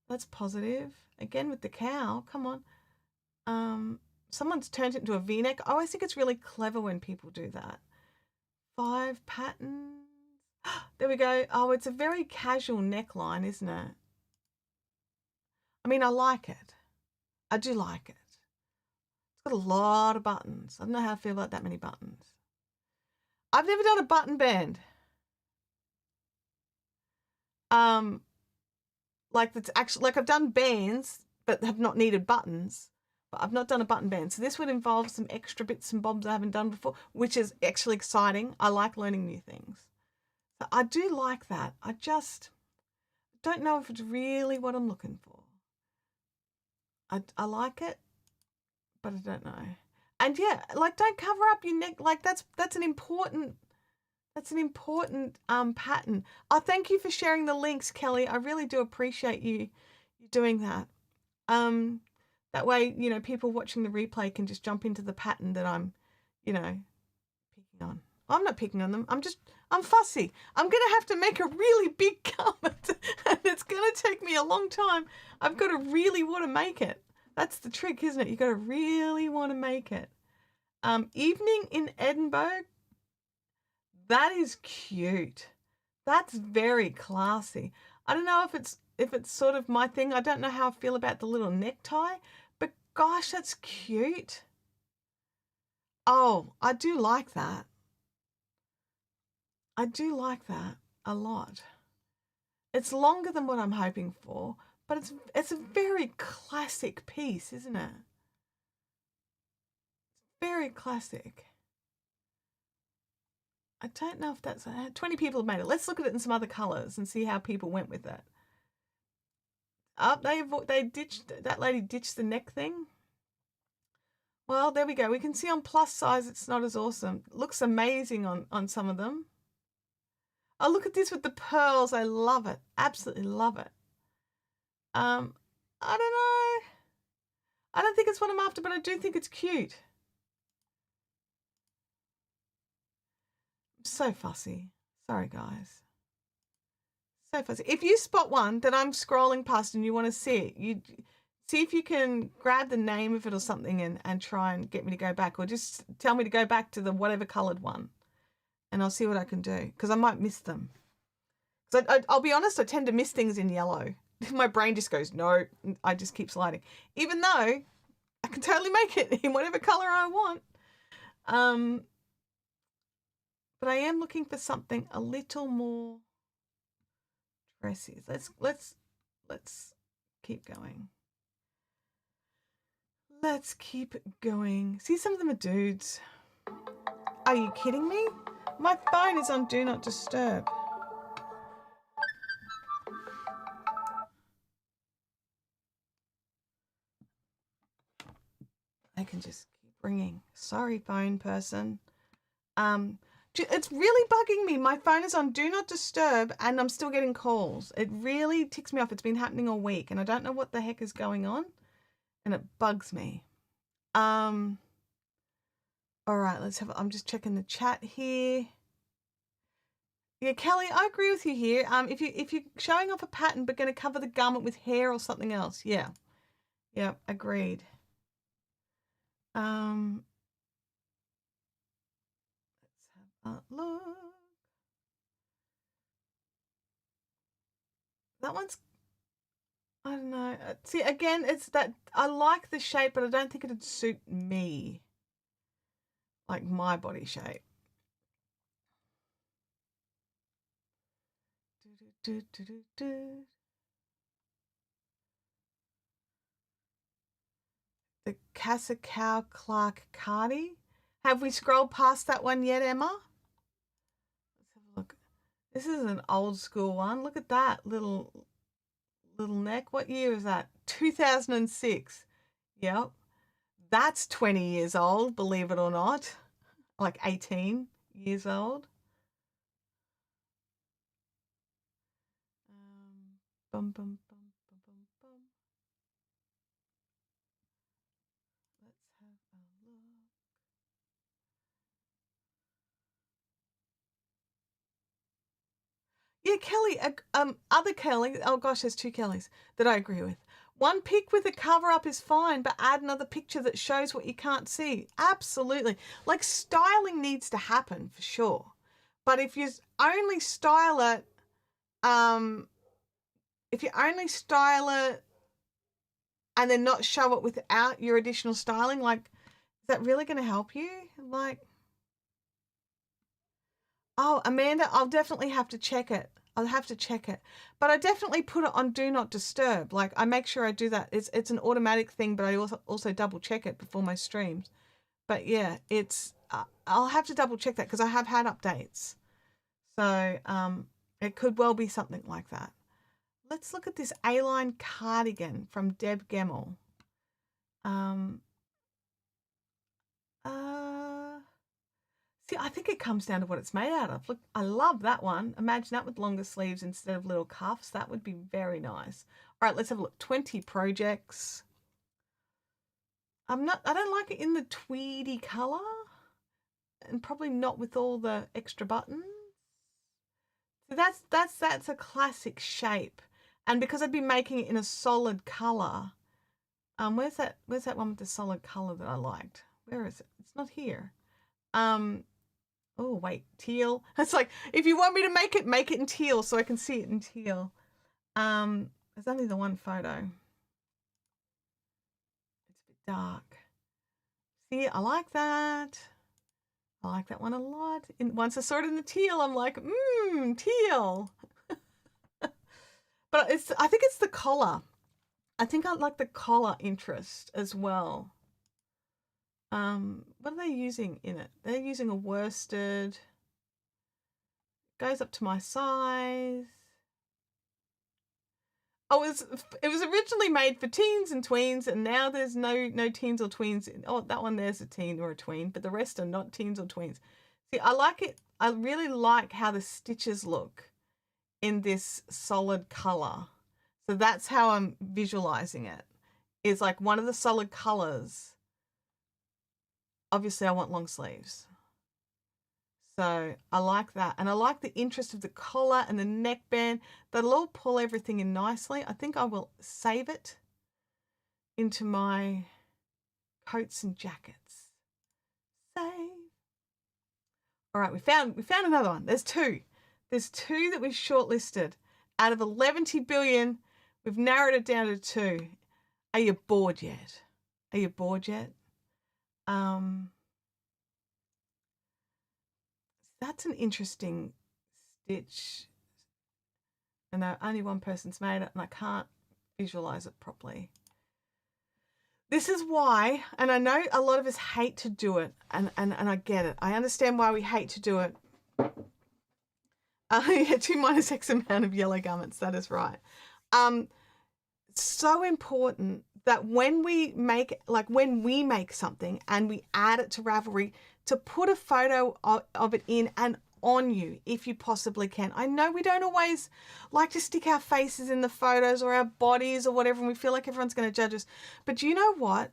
That's positive. Again with the cowl. Come on. Someone's turned it into a V-neck. I always think it's really clever when people do that. 5 patterns. There we go. Oh, it's a very casual neckline, isn't it? I mean, I like it. I do like it. It's got a lot of buttons. I don't know how I feel about that many buttons. I've never done a button band. Like that's actually, like I've done bands, but have not needed buttons. But I've not done a button band. So this would involve some extra bits and bobs I haven't done before, which is actually exciting. I like learning new things. So I do like that. I just don't know if it's really what I'm looking for. I like it, but I don't know. And yeah, like don't cover up your neck. Like that's an important pattern. Oh, thank you for sharing the links, Kelly. I really do appreciate you doing that. That way, you know, people watching the replay can just jump into the pattern that I'm, you know, picking on. I'm not picking on them. I'm fussy. I'm going to have to make a really big garment and it's going to take me a long time. I've got to really want to make it. That's the trick, isn't it? You've got to really want to make it. Evening in Edinburgh. That is cute. That's very classy. I don't know if it's sort of my thing. I don't know how I feel about the little necktie, but gosh, that's cute. Oh, I do like that. I do like that a lot. It's longer than what I'm hoping for, but it's a very classic piece, isn't it? Very classic. I don't know if that's 20 people have made it. Let's look at it in some other colors and see how people went with it. Oh, they ditched that lady ditched the neck thing. Well, there we go. We can see on plus size it's not as awesome. It looks amazing on some of them. Oh, look at this with the pearls. I love it. Absolutely love it. I don't know. I don't think it's what I'm after, but I do think it's cute. So fussy. Sorry, guys. So fussy. If you spot one that I'm scrolling past and you want to see it, you see if you can grab the name of it or something and try and get me to go back, or just tell me to go back to the whatever coloured one, and I'll see what I can do, because I might miss them. So I'll be honest, I tend to miss things in yellow. My brain just goes, no, I just keep sliding. Even though I can totally make it in whatever colour I want. But I am looking for something a little more dressy. Let's keep going. Let's keep going. See, some of them are dudes. Are you kidding me? My phone is on Do Not Disturb. I can just keep ringing. Sorry, phone person. It's really bugging me. My phone is on Do Not Disturb and I'm still getting calls. It really ticks me off. It's been happening all week and I don't know what the heck is going on, and it bugs me. All right, I'm just checking the chat here. Yeah, Kelly, I agree with you here. If you're showing off a pattern but going to cover the garment with hair or something else, yeah, agreed. Let's have a look. That one's, I don't know. See, again, it's that I like the shape, but I don't think it'd suit me, like my body shape. The Casacao Clark Cardi. Have we scrolled past that one yet, Emma? Let's have a look. This is an old school one. Look at that little neck. What year is that? 2006. Yep. That's 20 years old, believe it or not. Like 18 years old. Bum, bum, bum, bum, bum, bum. Let's have a look. Yeah, Kelly, other Kelly, oh gosh, there's two Kellys that I agree with. One pic with a cover up is fine, but add another picture that shows what you can't see. Absolutely. Like, styling needs to happen for sure. But if you only style it, and then not show it without your additional styling, like, is that really going to help you? Like, oh, Amanda, I'll definitely have to check it. I'll have to check it. But I definitely put it on Do Not Disturb. Like, I make sure I do that. It's an automatic thing, but I also double check it before my streams. But yeah, I'll have to double check that because I have had updates. So it could well be something like that. Let's look at this A-line cardigan from Deb Gemmell. See, I think it comes down to what it's made out of. Look, I love that one. Imagine that with longer sleeves instead of little cuffs. That would be very nice. All right, let's have a look. 20 projects. I don't like it in the tweedy color, and probably not with all the extra buttons. So that's a classic shape. And because I'd be making it in a solid color, where's that one with the solid color that I liked? Where is it? It's not here. Oh, wait, teal. It's like, if you want me to make it in teal so I can see it in teal. There's only the one photo. It's a bit dark. See, I like that. I like that one a lot. Once I saw it in the teal, I'm like, teal. But I think it's the collar. I think I like the collar interest as well. What are they using in it? They're using a worsted. Goes up to my size. Oh, it was originally made for teens and tweens, and now there's no teens or tweens. Oh, that one there's a teen or a tween, but the rest are not teens or tweens. See, I like it. I really like how the stitches look in this solid color. So that's how I'm visualizing it. Is like one of the solid colors. Obviously, I want long sleeves. So I like that. And I like the interest of the collar and the neckband. That'll all pull everything in nicely. I think I will save it into my coats and jackets. Save. All right, we found another one. There's two. There's two that we've shortlisted. Out of 11 billion, we've narrowed it down to two. Are you bored yet? Are you bored yet? That's an interesting stitch. I know only one person's made it and I can't visualize it properly. This is why, and I know a lot of us hate to do it, and I get it. I understand why we hate to do it. Yeah, 2 minus X amount of yellow garments, that is right. So important that when we make something and we add it to Ravelry, to put a photo of it in and on you if you possibly can. I know we don't always like to stick our faces in the photos or our bodies or whatever, and we feel like everyone's going to judge us. But do you know what?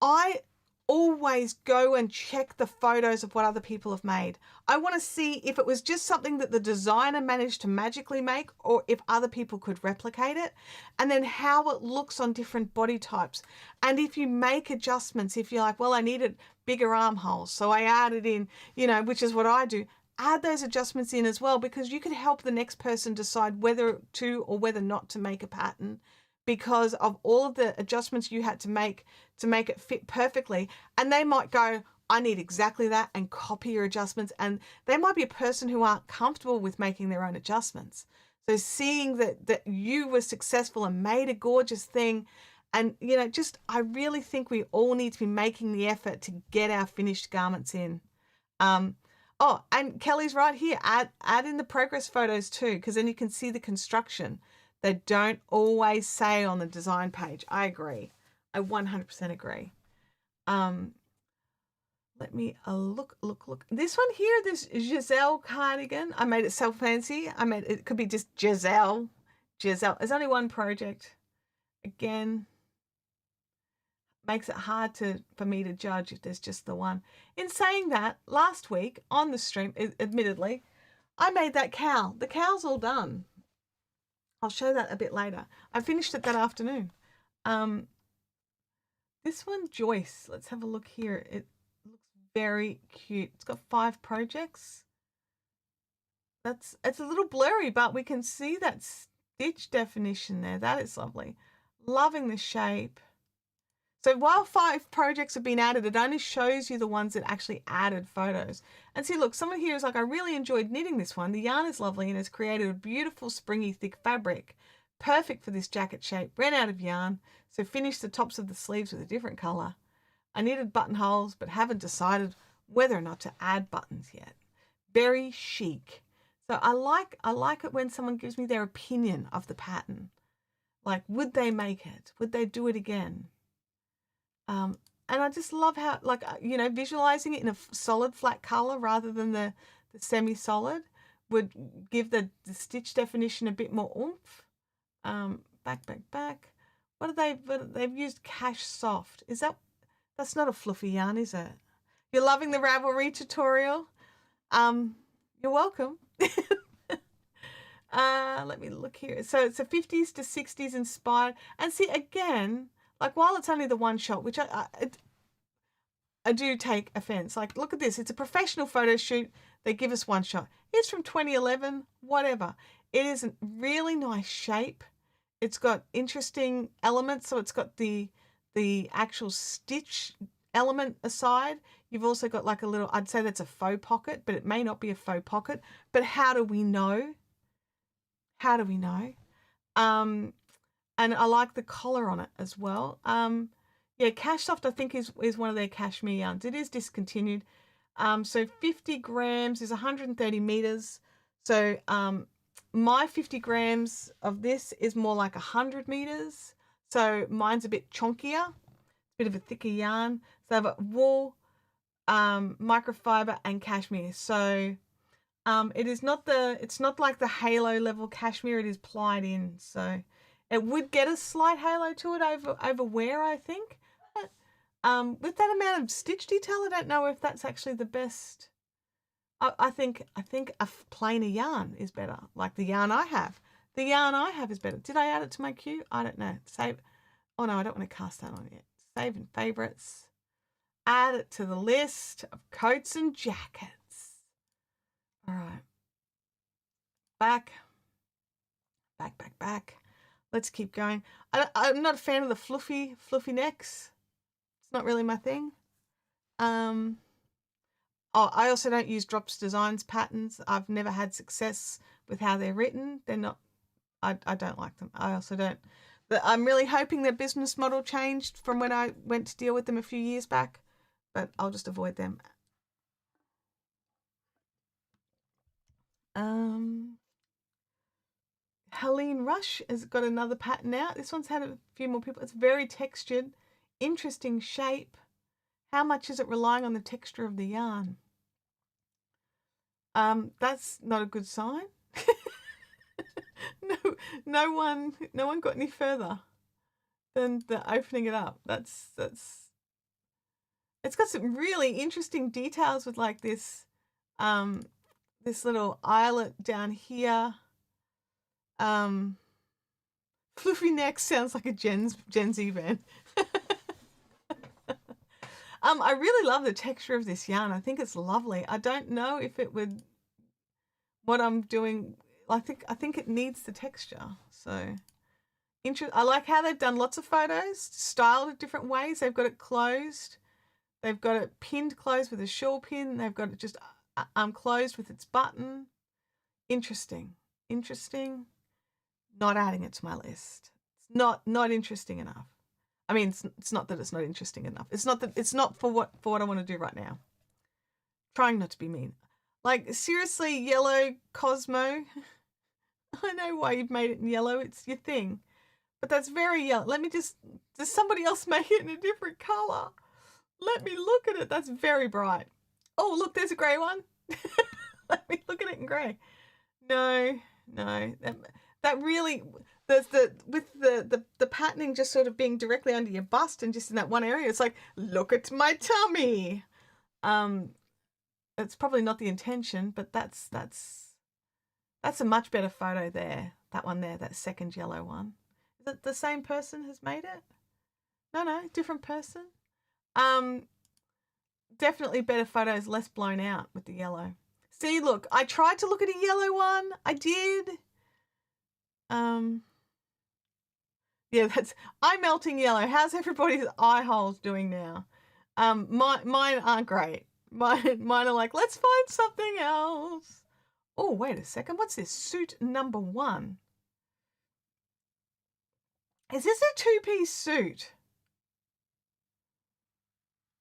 I always go and check the photos of what other people have made. I want to see if it was just something that the designer managed to magically make or if other people could replicate it, and then how it looks on different body types. And if you make adjustments, if you're like, well, I needed bigger armholes, so I added in, which is what I do, add those adjustments in as well, because you could help the next person decide whether to or whether not to make a pattern, because of all of the adjustments you had to make it fit perfectly. And they might go, I need exactly that, and copy your adjustments. And they might be a person who aren't comfortable with making their own adjustments. So seeing that you were successful and made a gorgeous thing, and I really think we all need to be making the effort to get our finished garments in. Oh, and Kelly's right here. Add in the progress photos too, because then you can see the construction. They don't always say on the design page. I agree. I 100% agree. Let me look. This one here, this Giselle cardigan. I made it self-fancy. It could be just Giselle. There's only one project. Again, makes it hard for me to judge if there's just the one. In saying that, last week on the stream, admittedly, I made that cowl. The cowl's all done. I'll show that a bit later. I finished it that afternoon. This one, Joyce. Let's have a look here. It looks very cute. It's got 5 projects. It's a little blurry, but we can see that stitch definition there. That is lovely. Loving the shape. So while 5 projects have been added, it only shows you the ones that actually added photos. And see, look, someone here is like, I really enjoyed knitting this one. The yarn is lovely and has created a beautiful springy thick fabric. Perfect for this jacket shape. Ran out of yarn, so finished the tops of the sleeves with a different color. I knitted buttonholes, but haven't decided whether or not to add buttons yet. Very chic. So I like it when someone gives me their opinion of the pattern. Like, would they make it? Would they do it again? And I just love how, visualizing it in a solid flat color rather than the semi-solid would give the stitch definition a bit more oomph. Back. They've used Cash Soft. That's not a fluffy yarn, is it? You're loving the Ravelry tutorial? You're welcome. Let me look here. So it's a 50s to 60s inspired. And see, again, like, while it's only the one shot, which I do take offense. Like, look at this. It's a professional photo shoot. They give us one shot. It's from 2011, whatever. It is a really nice shape. It's got interesting elements. So it's got the actual stitch element aside. You've also got like a little, I'd say that's a faux pocket, but it may not be a faux pocket. But how do we know? How do we know? And I like the collar on it as well. Yeah, Cash Soft, I think, is one of their cashmere yarns. It is discontinued. So 50 grams is 130 meters. So my 50 grams of this is more like 100 meters. So mine's a bit chunkier, a bit of a thicker yarn. So I've got wool, microfiber, and cashmere. So it's not like the halo level cashmere. It is plied in. So it would get a slight halo to it over wear, I think. But with that amount of stitch detail, I don't know if that's actually the best. I think a plainer yarn is better. Like the yarn I have. The yarn I have is better. Did I add it to my queue? I don't know. Save. Oh no, I don't want to cast that on yet. Save in favorites. Add it to the list of coats and jackets. All right. Back. Let's keep going. I'm not a fan of the fluffy necks. It's not really my thing. Oh, I also don't use Drops Designs patterns. I've never had success with how they're written. They're not, I don't like them. I also don't. I'm really hoping their business model changed from when I went to deal with them a few years back, but I'll just avoid them. Helene Rush has got another pattern out. This one's had a few more people. It's very textured, interesting shape. How much is it relying on the texture of the yarn? That's not a good sign. No one got any further than the opening it up. That's it's got some really interesting details with like this this little eyelet down here. Fluffy neck sounds like a Gen Z band. I really love the texture of this yarn. I think it's lovely. I don't know if it would, what I'm doing, I think it needs the texture. So, I like how they've done lots of photos, styled it different ways. They've got it closed. They've got it pinned closed with a shawl pin. They've got it just closed with its button. Interesting. Not adding it to my list. It's not interesting enough. I mean, it's not that it's not interesting enough. It's not for what I want to do right now. Trying not to be mean. Like, seriously, yellow Cosmo. I know why you've made it in yellow. It's your thing. But that's very yellow. does somebody else make it in a different color? Let me look at it. That's very bright. Oh, look, there's a grey one. Let me look at it in grey. No. That really, with the patterning just sort of being directly under your bust and just in that one area, it's like, look at my tummy. It's probably not the intention, but that's a much better photo there. That one there, that second yellow one. Is it the same person has made it? No, different person. Definitely better photos, less blown out with the yellow. See, look, I tried to look at a yellow one. I did. Yeah, that's eye melting yellow. How's everybody's eye holes doing now? Mine aren't great. Mine are like, let's find something else. Oh, wait a second. What's this? Suit number 1. Is this a 2-piece suit?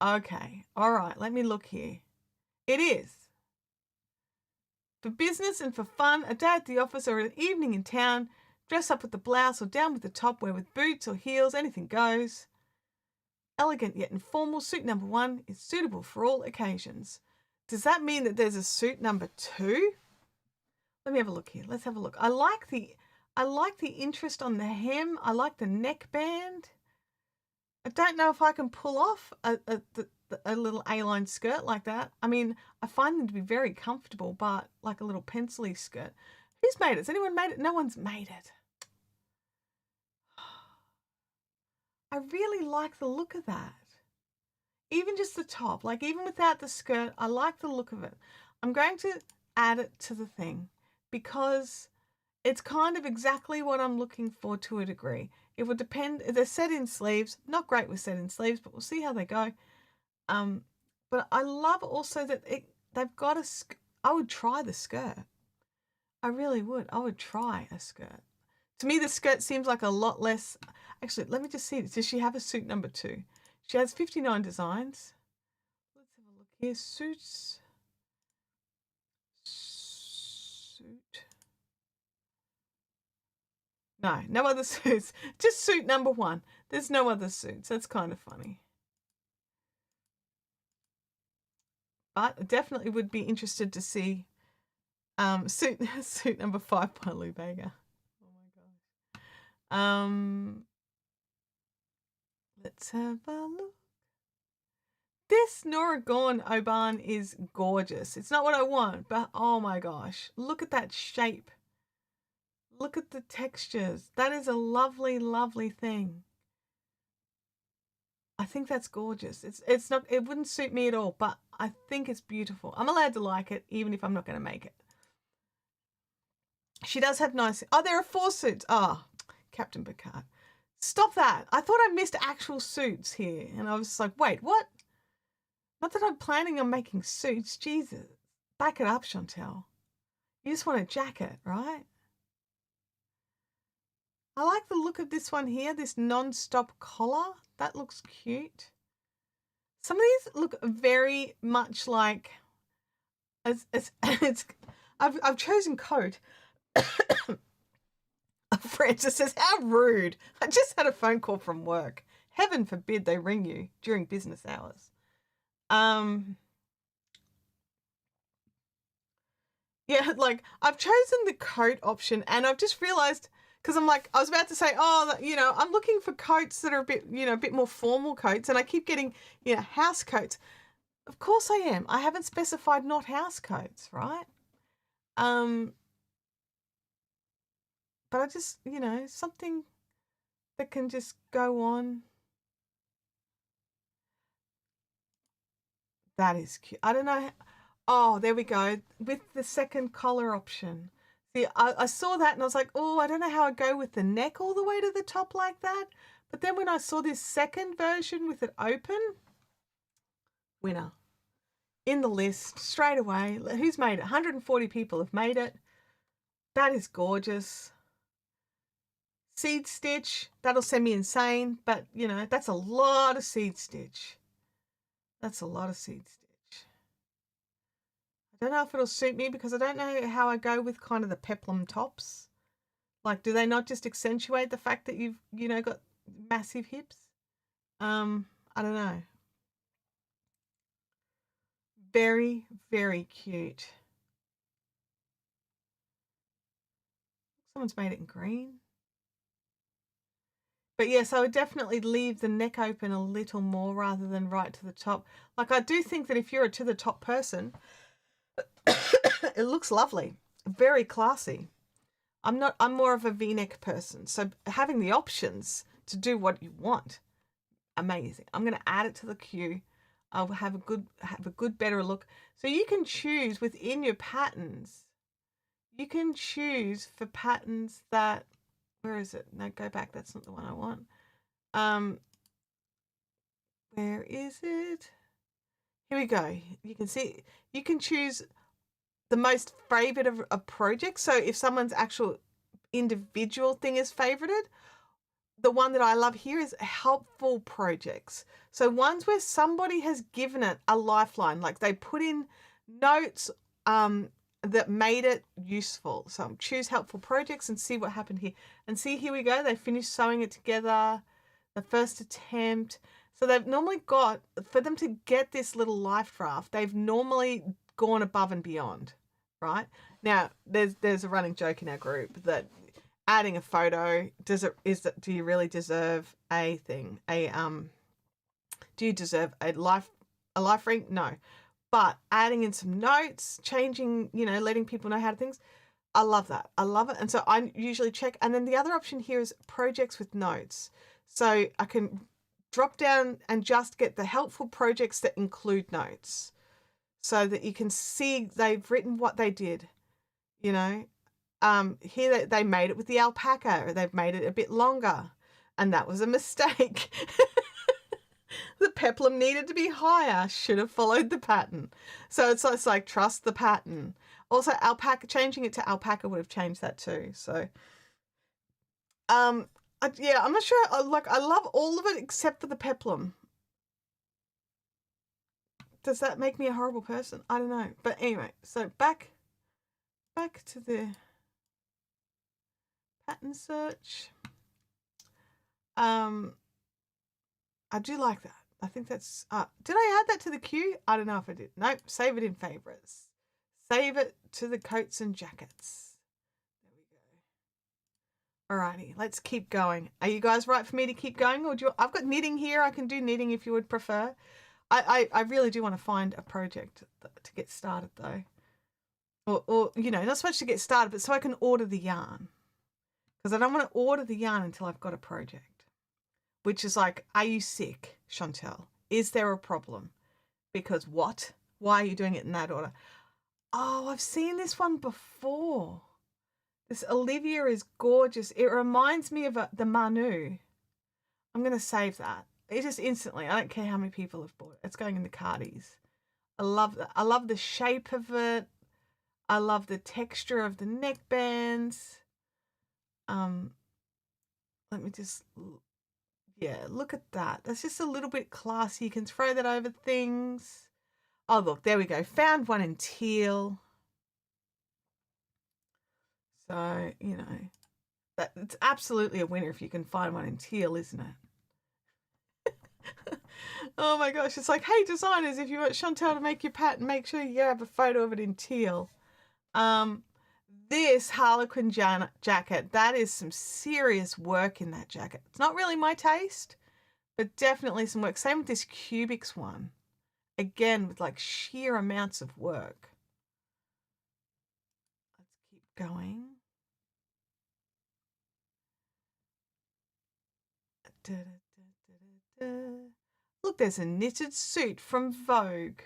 Okay. All right. Let me look here. It is. For business and for fun, a day at the office or an evening in town, dress up with the blouse or down with the top, wear with boots or heels, anything goes. Elegant yet informal, suit number 1 is suitable for all occasions. Does that mean that there's a suit number 2? Let me have a look here. Let's have a look. I like the interest on the hem. I like the neckband. I don't know if I can pull off a little A-line skirt like that. I mean, I find them to be very comfortable, but like a little pencil-y skirt. Who's made it? Has anyone made it? No one's made it. I really like the look of that. Even just the top, like even without the skirt, I like the look of it. I'm going to add it to the thing because it's kind of exactly what I'm looking for to a degree. It would depend. They're set in sleeves. Not great with set in sleeves, but we'll see how they go. But I love also that they've got I would try the skirt. I really would. I would try a skirt. To me, the skirt seems like a lot less. Actually, let me just see. Does she have a suit number 2? She has 59 designs. Let's have a look here. Suit. No other suits. Just suit number 1. There's no other suits. That's kind of funny. But definitely would be interested to see suit number 5 by Lou Bega. Oh my gosh. Let's have a look. This Nora Gorn Oban is gorgeous. It's not what I want, but oh my gosh. Look at that shape. Look at the textures. That is a lovely, lovely thing. I think that's gorgeous. It's not, it wouldn't suit me at all, but I think it's beautiful. I'm allowed to like it, even if I'm not going to make it. She does have nice, oh, there are 4 suits. Oh, Captain Picard. Stop that. I thought I missed actual suits here. And I was like, wait, what? Not that I'm planning on making suits. Jesus. Back it up, Chantelle. You just want a jacket, right? I like the look of this one here, this non-stop collar. That looks cute. Some of these look very much like, I've chosen coat. Francis says, how rude. I just had a phone call from work. Heaven forbid they ring you during business hours. Yeah, like I've chosen the coat option and I've just realized, because I'm like, I was about to say, oh, you know, I'm looking for coats that are a bit, you know, a bit more formal coats, and I keep getting, you know, house coats. Of course I am. I haven't specified not house coats, right? But I just, you know, something that can just go on. That is cute. I don't know. Oh, there we go. With the second collar option. See, I saw that and I was like, oh, I don't know how I go with the neck all the way to the top like that. But then when I saw this second version with it open, winner. In the list straight away. Who's made it? 140 people have made it. That is gorgeous. Seed stitch, that'll send me insane. But, you know, that's a lot of seed stitch. That's a lot of seed stitch. I don't know if it'll suit me because I don't know how I go with kind of the peplum tops. Like, do they not just accentuate the fact that you've, you know, got massive hips? I don't know. Very, very cute. Someone's made it in green. But yes, I would definitely leave the neck open a little more rather than right to the top. Like, I do think that if you're a to the top person, it looks lovely, very classy. I'm more of a V-neck person. So having the options to do what you want, amazing. I'm going to add it to the queue. I'll have a good, better look. So you can choose within your patterns. You can choose for patterns that, where is it? No, go back. That's not the one I want. Where is it? Here we go. You can see, you can choose the most favorite of projects. So if someone's actual individual thing is favorited, the one that I love here is helpful projects. So ones where somebody has given it a lifeline, like they put in notes that made it useful. So choose helpful projects and see what happened here. And see, here we go. They finished sewing it together, the first attempt. So they've normally got, for them to get this little life raft, they've normally gone above and beyond, right? Now, there's a running joke in our group that adding a photo, do you really deserve a thing? Do you deserve a life ring? No. But adding in some notes, changing, you know, letting people know how to things, I love that. I love it. And so I usually check. And then the other option here is projects with notes. So I can drop down and just get the helpful projects that include notes so that you can see they've written what they did, you know. Here they made it with the alpaca. They've made it a bit longer, and that was a mistake. The peplum needed to be higher. Should have followed the pattern. So it's like trust the pattern. Also, alpaca, changing it to alpaca would have changed that too. So, yeah, I'm not sure. I love all of it except for the peplum. Does that make me a horrible person? I don't know. But anyway, so back to the pattern search. I do like that. I think that's, did I add that to the queue? I don't know if I did. Nope, save it in favorites. Save it to the coats and jackets. There we go. Alrighty, let's keep going. Are you guys right for me to keep going? Or I've got knitting here. I can do knitting if you would prefer. I really do want to find a project to get started though. Or not so much to get started, but so I can order the yarn. Because I don't want to order the yarn until I've got a project. Which is like, are you sick, Chantelle? Is there a problem? Because what? Why are you doing it in that order? Oh, I've seen this one before. This Olivia is gorgeous. It reminds me of the Manu. I'm going to save that. It just instantly, I don't care how many people have bought it. It's going in the cardies. I love that. I love the shape of it. I love the texture of the neckbands. Let me just, yeah, look at that. That's just a little bit classy. You can throw that over things. Oh, look, there we go. Found one in teal. So, it's absolutely a winner if you can find one in teal, isn't it? Oh my gosh, it's like, hey designers, if you want Chantelle to make your pattern, make sure you have a photo of it in teal. This Harlequin jacket, that is some serious work in that jacket. It's not really my taste, but definitely some work. Same with this Cubics one. Again, with like sheer amounts of work. Let's keep going. Da, da, da, Look, there's a knitted suit from Vogue.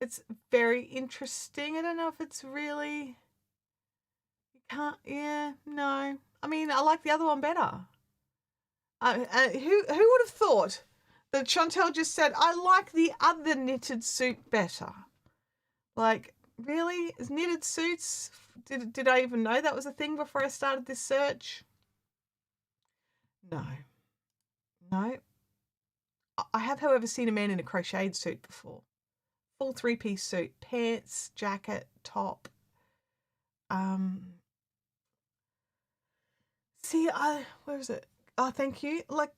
It's very interesting. I don't know if it's really... You can't... Yeah, no. I mean, I like the other one better. Who would have thought that Chantelle just said, I like the other knitted suit better? Like, really? Is knitted suits... Did I even know that was a thing before I started this search? No. No. I have, however, seen a man in a crocheted suit before. Full three-piece suit, pants, jacket, top. See, where is it? Oh, thank you. Like,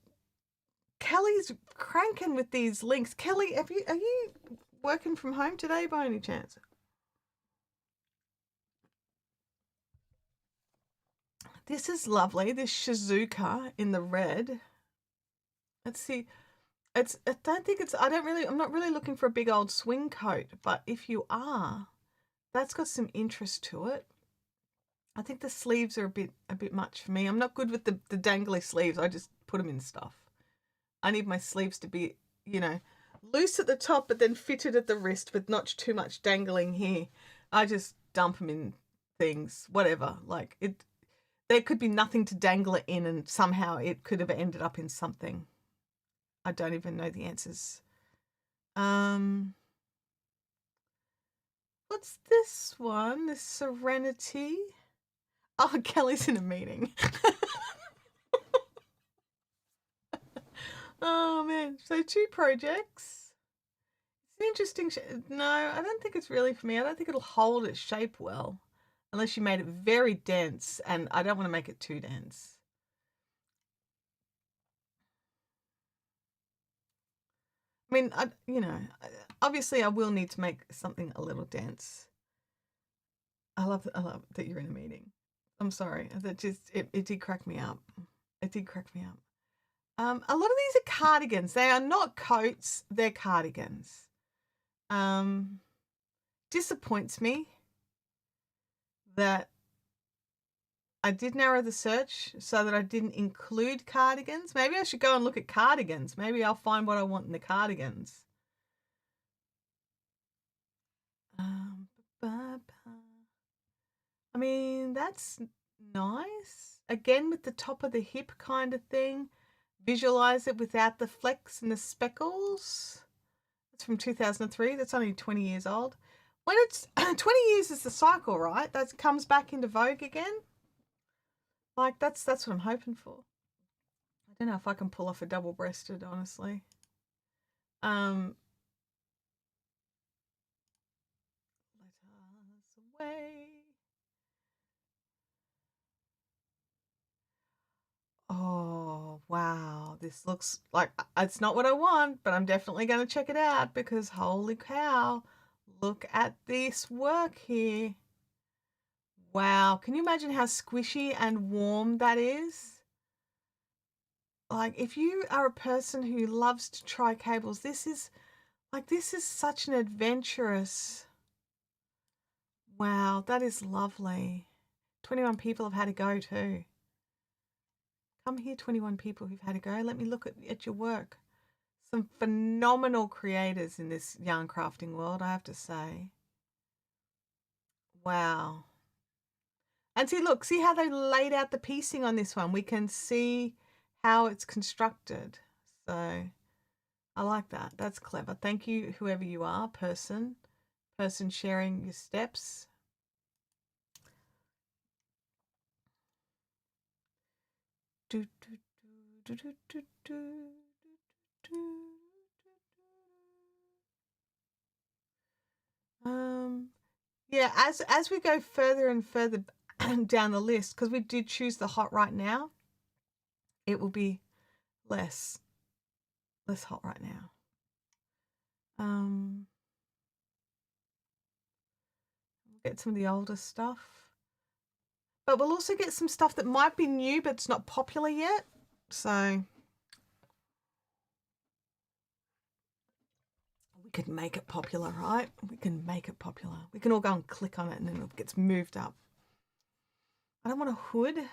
Kelly's cranking with these links. Kelly, are you working from home today by any chance? This is lovely. This Shizuka in the red. Let's see. I'm not really looking for a big old swing coat, but if you are, that's got some interest to it. I think the sleeves are a bit much for me. I'm not good with the dangly sleeves. I just put them in stuff. I need my sleeves to be, loose at the top, but then fitted at the wrist with not too much dangling here. I just dump them in things, whatever. Like there could be nothing to dangle it in, and somehow it could have ended up in something. I don't even know the answers. What's this one? This Serenity. Oh, Kelly's in a meeting. Oh man, so 2 projects. It's an interesting no, I don't think it's really for me. I don't think it'll hold its shape well unless you made it very dense, and I don't want to make it too dense. I mean, obviously I will need to make something a little dense. I love that you're in a meeting. I'm sorry. That just it did crack me up. It did crack me up. A lot of these are cardigans. They are not coats. They're cardigans. Disappoints me that I did narrow the search so that I didn't include cardigans. Maybe I should go and look at cardigans. Maybe I'll find what I want in the cardigans. I mean, that's nice. Again, with the top of the hip kind of thing. Visualize it without the flecks and the speckles. It's from 2003. That's only 20 years old. When it's 20 years is the cycle, right? That comes back into vogue again. Like that's what I'm hoping for. I don't know if I can pull off a double-breasted, honestly. Let us away. Oh, wow. This looks like it's not what I want, but I'm definitely going to check it out because holy cow, look at this work here. Wow. Can you imagine how squishy and warm that is? Like if you are a person who loves to try cables, this is Like, this is such an adventurous. Wow, that is lovely. 21 people have had a go too. Come here, 21 people who've had a go. Let me look at your work. Some phenomenal creators in this yarn crafting world, I have to say. Wow. And see, look, see how they laid out the piecing on this one. We can see how it's constructed. So I like that. That's clever. Thank you, whoever you are, person sharing your steps. Do, do, do, do, do, do, do, yeah, as we go further and further down the list, because we did choose the hot right now, it will be less hot right now. We'll get some of the older stuff. But we'll also get some stuff that might be new, but it's not popular yet. So we could make it popular, right? We can make it popular. We can all go and click on it and then it gets moved up. I don't want a hood.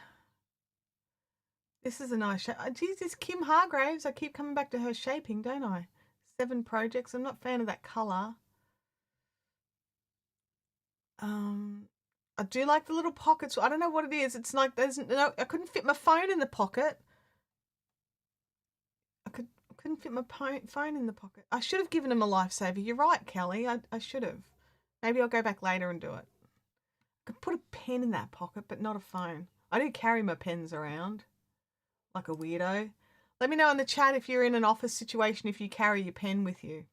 This is a nice shape. Geez, this Kim Hargraves. I keep coming back to her shaping, don't I? 7 projects. I'm not a fan of that colour. I do like the little pockets. I don't know what it is. It's like there's no. I couldn't fit my phone in the pocket. I couldn't fit my phone in the pocket. I should have given him a lifesaver. You're right, Kelly. I should have. Maybe I'll go back later and do it. I could put a pen in that pocket, but not a phone. I do carry my pens around like a weirdo. Let me know in the chat if you're in an office situation, if you carry your pen with you.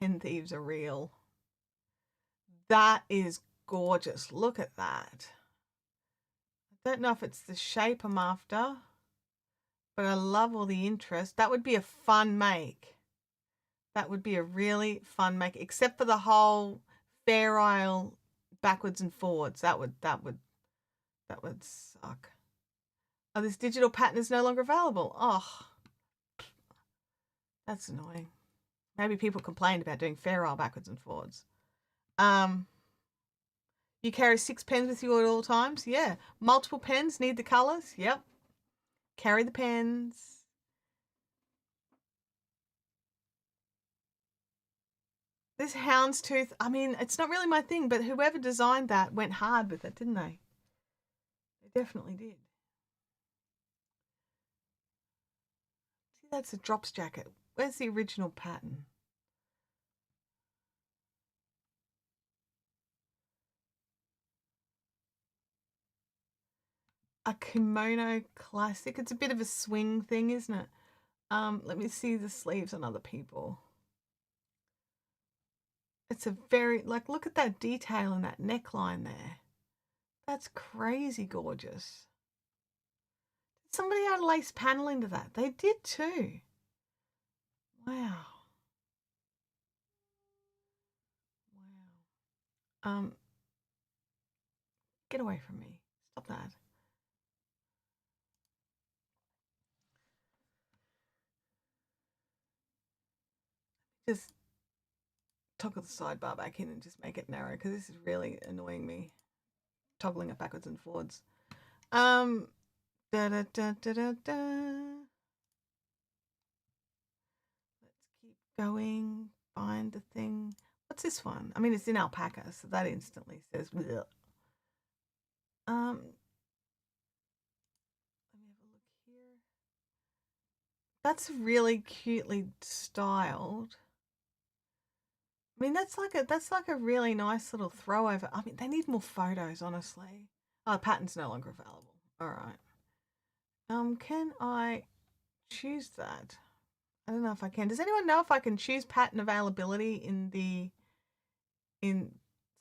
Pen thieves are real. That is gorgeous. Look at that. I don't know if it's the shape I'm after, but I love all the interest. That would be a fun make. That would be a really fun make, except for the whole Fair Isle backwards and forwards. That would suck. Oh, this digital pattern is no longer available. Oh, that's annoying. Maybe people complained about doing Fair Isle backwards and forwards. You carry 6 pens with you at all times? Yeah. Multiple pens, need the colours? Yep. Carry the pens. This houndstooth, I mean, it's not really my thing, but whoever designed that went hard with it, didn't they? They definitely did. See, that's a drops jacket. Where's the original pattern? A kimono classic. It's a bit of a swing thing, isn't it? Let me see the sleeves on other people. It's a very, like, look at that detail in that neckline there. That's crazy gorgeous. Somebody add lace paneling to that. They did too. Wow. Wow. Get away from me. Stop that. Just toggle the sidebar back in and just make it narrow because this is really annoying me. Toggling it backwards and forwards. Da da da da da da. Let's keep going. Find the thing. What's this one? I mean, it's in alpaca, so that instantly says. Bleh. Let me have a look here. That's really cutely styled. I mean, that's like a really nice little throw over. I mean, they need more photos, honestly. Oh, the pattern's no longer available. All right. Can I choose that? I don't know if I can. Does anyone know if I can choose pattern availability so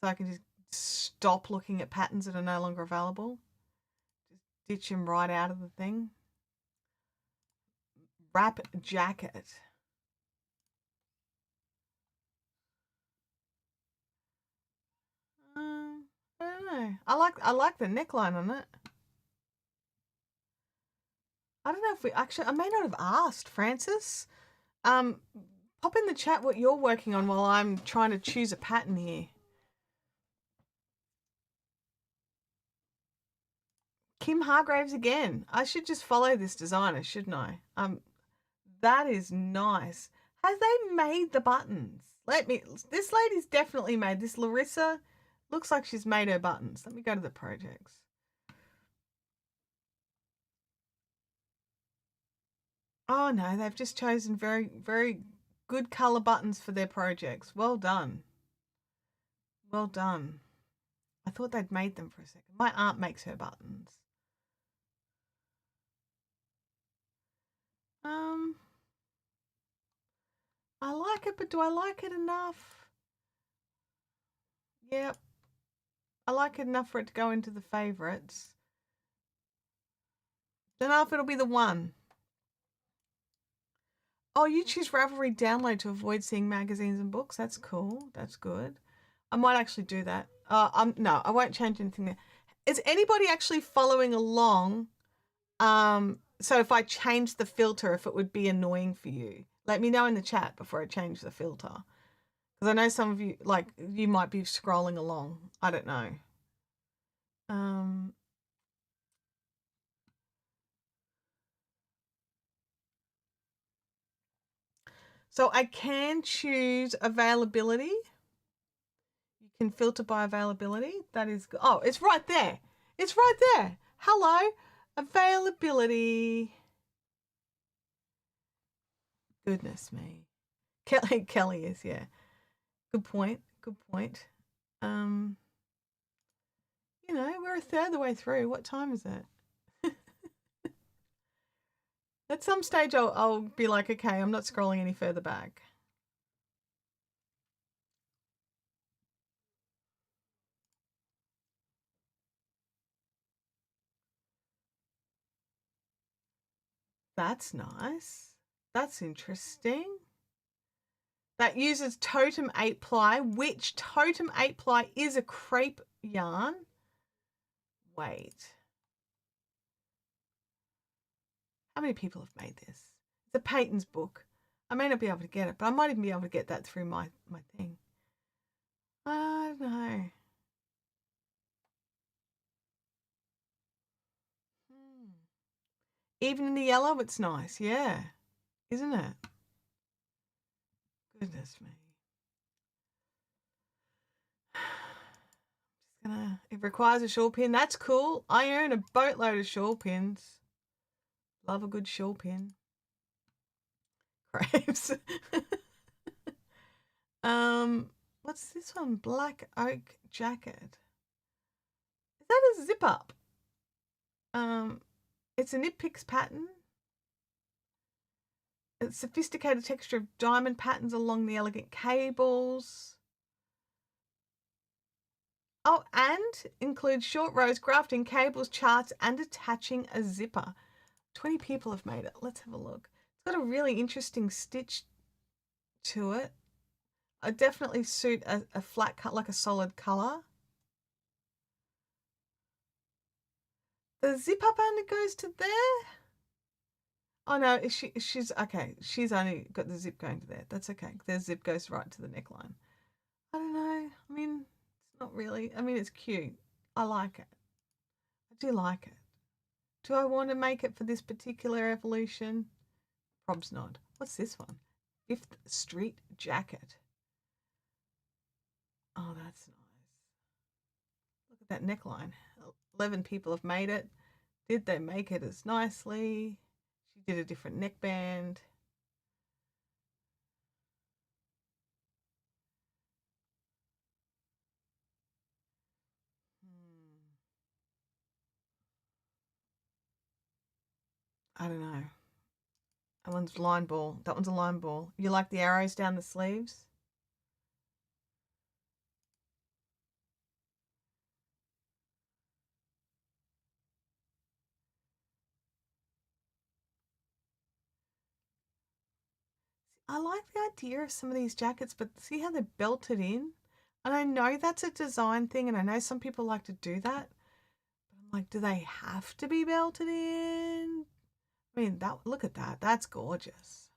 I can just stop looking at patterns that are no longer available? Just ditch them right out of the thing. Wrap jacket. I don't know. I like the neckline on it. I don't know if we actually. I may not have asked Francis. Pop in the chat what you're working on while I'm trying to choose a pattern here. Kim Hargraves again. I should just follow this designer, shouldn't I? That is nice. Have they made the buttons? This lady's definitely made this. Larissa looks like she's made her buttons. Let me go to the projects. Oh no, they've just chosen very, very good color buttons for their projects. Well done. Well done. I thought they'd made them for a second. My aunt makes her buttons. I like it, but do I like it enough? Yep. I like it enough for it to go into the favorites. Don't know if it'll be the one. Oh, you choose Ravelry download to avoid seeing magazines and books. That's cool. That's good. I might actually do that. No, I won't change anything there. Is anybody actually following along? So if I change the filter, if it would be annoying for you, let me know in the chat before I change the filter. Because I know some of you, like, you might be scrolling along. I don't know. So I can choose availability. You can filter by availability. That is, oh, it's right there. It's right there. Hello, availability. Goodness me. Kelly is, yeah. Good point. Good point. You know, we're a third of the way through. What time is it? At some stage, I'll be like, okay, I'm not scrolling any further back. That's nice. That's interesting. That uses Totem 8 ply, which Totem 8 ply is a crepe yarn. Wait. How many people have made this? It's a Peyton's book. I may not be able to get it, but I might even be able to get that through my thing. I don't know. Even in the yellow, it's nice. Yeah. Isn't it? Goodness me. It requires a shawl pin. That's cool. I own a boatload of shawl pins. Love a good shawl pin. Grapes. What's this one? Black oak jacket. Is that a zip up? It's a Knit Picks pattern. It's sophisticated texture of diamond patterns along the elegant cables. Oh, and includes short rows, grafting cables, charts, and attaching a zipper. 20 people have made it. Let's have a look. It's got a really interesting stitch to it. I definitely suit a flat cut, like a solid color. The zip up only goes to there. Oh no, she's okay. She's only got the zip going to there. That's okay. The zip goes right to the neckline. I don't know. I mean, it's not really. I mean, it's cute. I like it. I do like it. Do I want to make it for this particular evolution? Prob's not. What's this one? Fifth Street jacket. Oh, that's nice. Look at that neckline. 11 people have made it. Did they make it as nicely? She did a different neckband. I don't know. That one's line ball. That one's a line ball. You like the arrows down the sleeves? I like the idea of some of these jackets, but see how they're belted in? And I know that's a design thing, and I know some people like to do that. But I'm like, do they have to be belted in? I mean, look at that. That's gorgeous.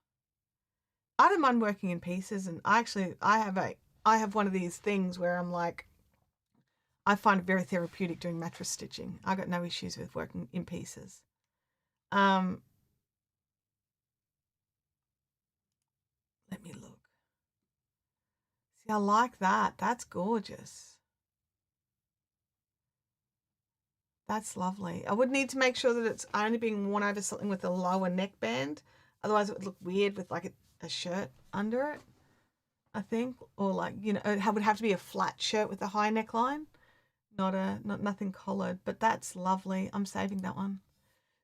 I don't mind working in pieces, and I have one of these things where I'm like, I find it very therapeutic doing mattress stitching. I got no issues with working in pieces. Um, let me look. See, I like that. That's gorgeous. That's lovely. I would need to make sure that it's only being worn over something with a lower neckband. Otherwise, it would look weird with like a shirt under it, I think. Or like, you know, it would have to be a flat shirt with a high neckline, not nothing collared. But that's lovely. I'm saving that one.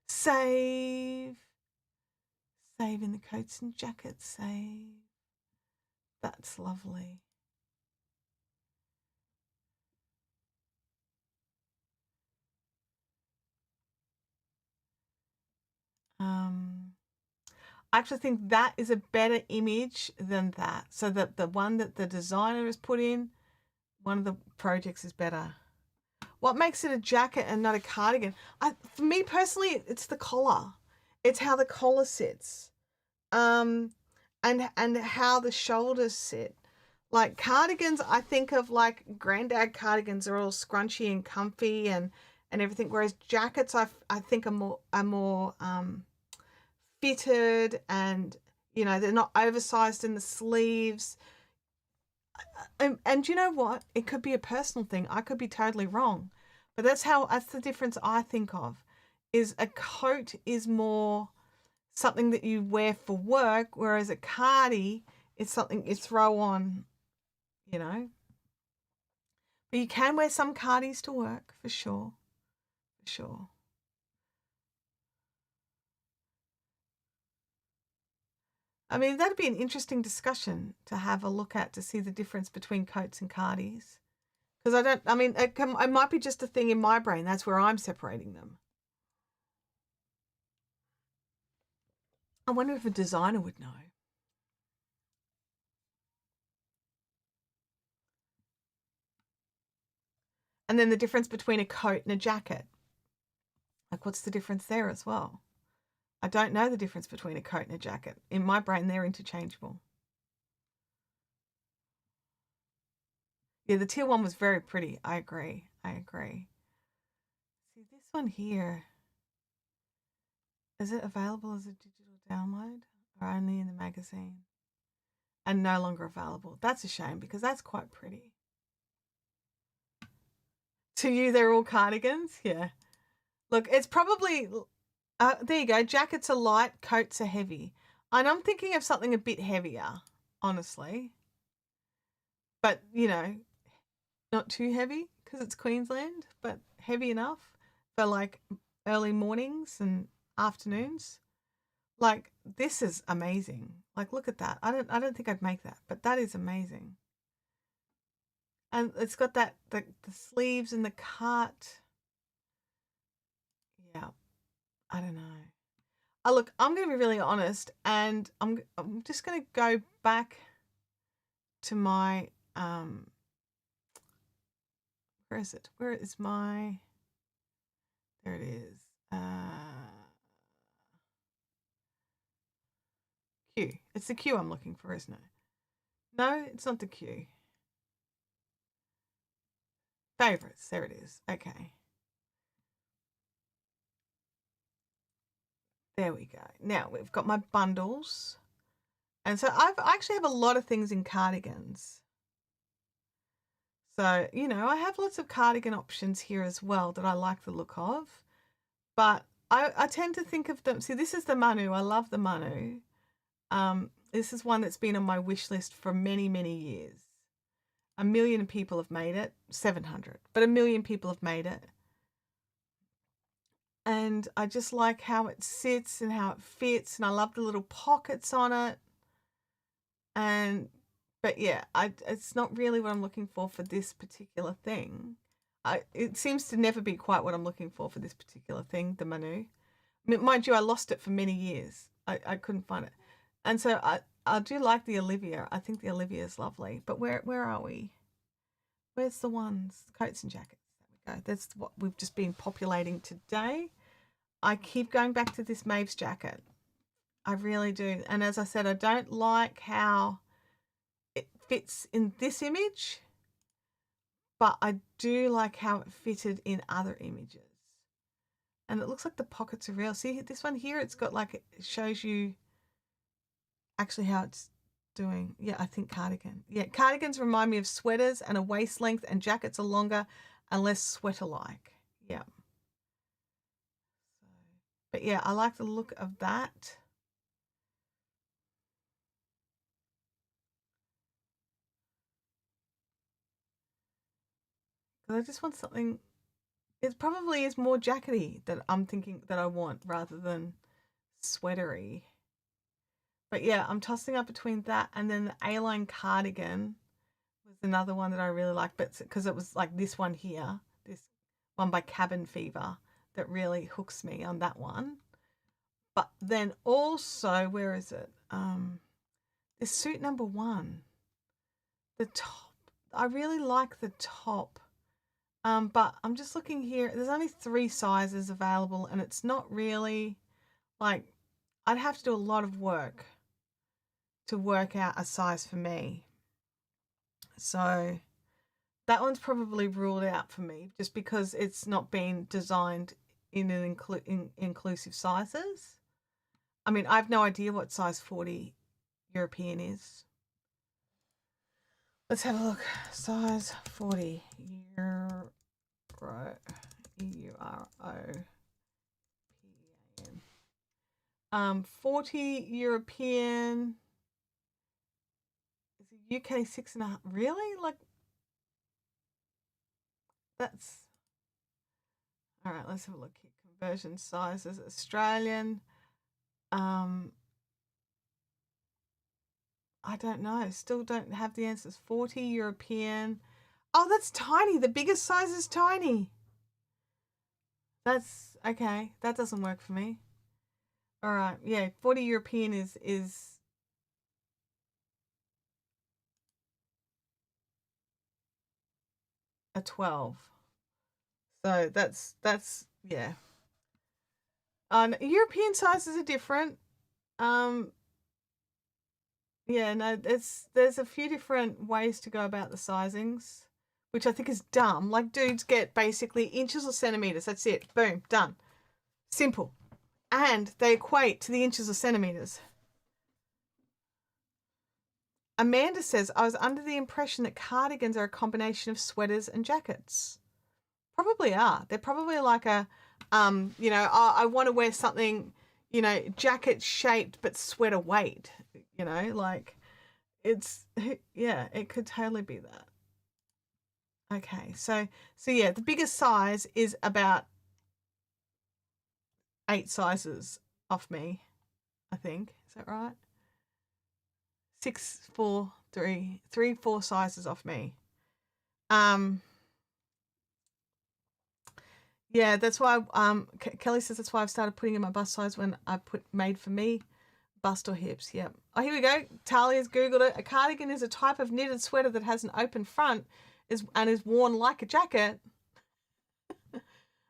Save. Save in the coats and jackets. Save. That's lovely. I actually think that is a better image than that. So that the one that the designer has put in, one of the projects is better. What makes it a jacket and not a cardigan? For me personally, it's the collar. It's how the collar sits, and how the shoulders sit. Like cardigans, I think of like granddad cardigans are all scrunchy and comfy and everything. Whereas jackets, I think are more fitted, and you know they're not oversized in the sleeves. And you know what? It could be a personal thing. I could be totally wrong, but that's the difference I think of. Is a coat is more something that you wear for work, whereas a cardi is something you throw on, you know. But you can wear some cardis to work for sure, for sure. I mean, that'd be an interesting discussion to have a look at to see the difference between coats and cardis. Because I mean, it might be just a thing in my brain. That's where I'm separating them. I wonder if a designer would know. And then the difference between a coat and a jacket. Like, what's the difference there as well? I don't know the difference between a coat and a jacket. In my brain, they're interchangeable. Yeah, the teal one was very pretty. I agree. I agree. See, this one here, is it available as a digital download or only in the magazine? And no longer available. That's a shame because that's quite pretty. To you, they're all cardigans? Yeah. Look, it's probably, there you go. Jackets are light, coats are heavy. And I'm thinking of something a bit heavier, honestly. But, you know, not too heavy because it's Queensland, but heavy enough for like early mornings and afternoons. Like this is amazing. Like look at that. I don't think I'd make that, but that is amazing. And it's got that the sleeves and the cut. Yeah, I don't know. Look, I'm going to be really honest, and I'm just going to go back to my where is it? Where is my? There it is. Q. It's the Q I'm looking for, isn't it? No, it's not the Q. Favorites. There it is. Okay. There we go. Now we've got my bundles. And so I actually have a lot of things in cardigans. So, you know, I have lots of cardigan options here as well that I like the look of. But I tend to think of them. See, this is the Manu. I love the Manu. This is one that's been on my wish list for many, many years. 1 million people have made it. 700. But 1 million people have made it. And I just like how it sits and how it fits. And I love the little pockets on it. But yeah, it's not really what I'm looking for this particular thing. It seems to never be quite what I'm looking for this particular thing, the Manu. Mind you, I lost it for many years. I couldn't find it. And so I do like the Olivia. I think the Olivia is lovely. But where are we? Where's the ones? Coats and jackets. There we go. That's what we've just been populating today. I keep going back to this Maeve's jacket. I really do. And as I said, I don't like how it fits in this image, but I do like how it fitted in other images. And it looks like the pockets are real. See this one here? It's got like, it shows you actually how it's doing. Yeah, I think cardigan. Yeah, cardigans remind me of sweaters, and a waist length, and jackets are longer and less sweater-like. Yeah. But yeah, I like the look of that. Because I just want something, it probably is more jackety that I'm thinking that I want rather than sweatery. But yeah, I'm tossing up between that and then the A-line cardigan was another one that I really like, but because it was like this one here, this one by Cabin Fever, that really hooks me on that one. But then also, where is it? This suit number 1, the top. I really like the top. But I'm just looking here. There's only 3 sizes available, and it's not really like, I'd have to do a lot of work to work out a size for me. So that one's probably ruled out for me just because it's not been designed in an inclusive sizes. I mean, I have no idea what size 40 European is. Let's have a look. Size 40 Euro, EUROPAN. 40 European is a UK 6.5. Really? Like, that's all right. Let's have a look here. Conversion sizes Australian. I don't know. Still don't have the answers. 40 European. Oh, that's tiny. The biggest size is tiny. That's okay. That doesn't work for me. All right. Yeah, 40 European is a 12. So that's yeah. European sizes are different. Yeah, no, there's a few different ways to go about the sizings, which I think is dumb. Like, dudes get basically inches or centimeters. That's it. Boom, done. Simple. And they equate to the inches or centimeters. Amanda says, I was under the impression that cardigans are a combination of sweaters and jackets. Probably are. They're probably like a, I want to wear something, jacket shaped but sweater weight, like it's, yeah, it could totally be that. Okay, so yeah, the biggest size is about 8 sizes off me, I think. Is that right? 6, 4, 3, 3, 4 sizes off me. Yeah, that's why Kelly says that's why I've started putting in my bust size when I put made for me bust or hips. Yep. Oh, here we go. Talia's Googled it. A cardigan is a type of knitted sweater that has an open front and is worn like a jacket.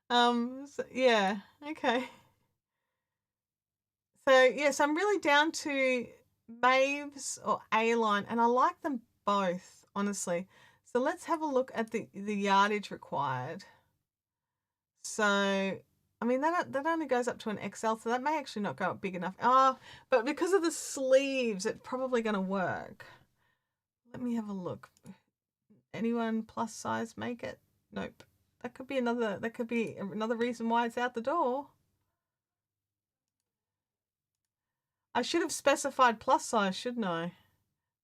Yeah, okay. So yes, I'm really down to Maves or A-line, and I like them both, honestly. So let's have a look at the yardage required. So, I mean, that only goes up to an XL, so that may actually not go up big enough. Oh, but because of the sleeves, it's probably going to work. Let me have a look. Anyone plus size make it? Nope. That could be another reason why it's out the door. I should have specified plus size, shouldn't I?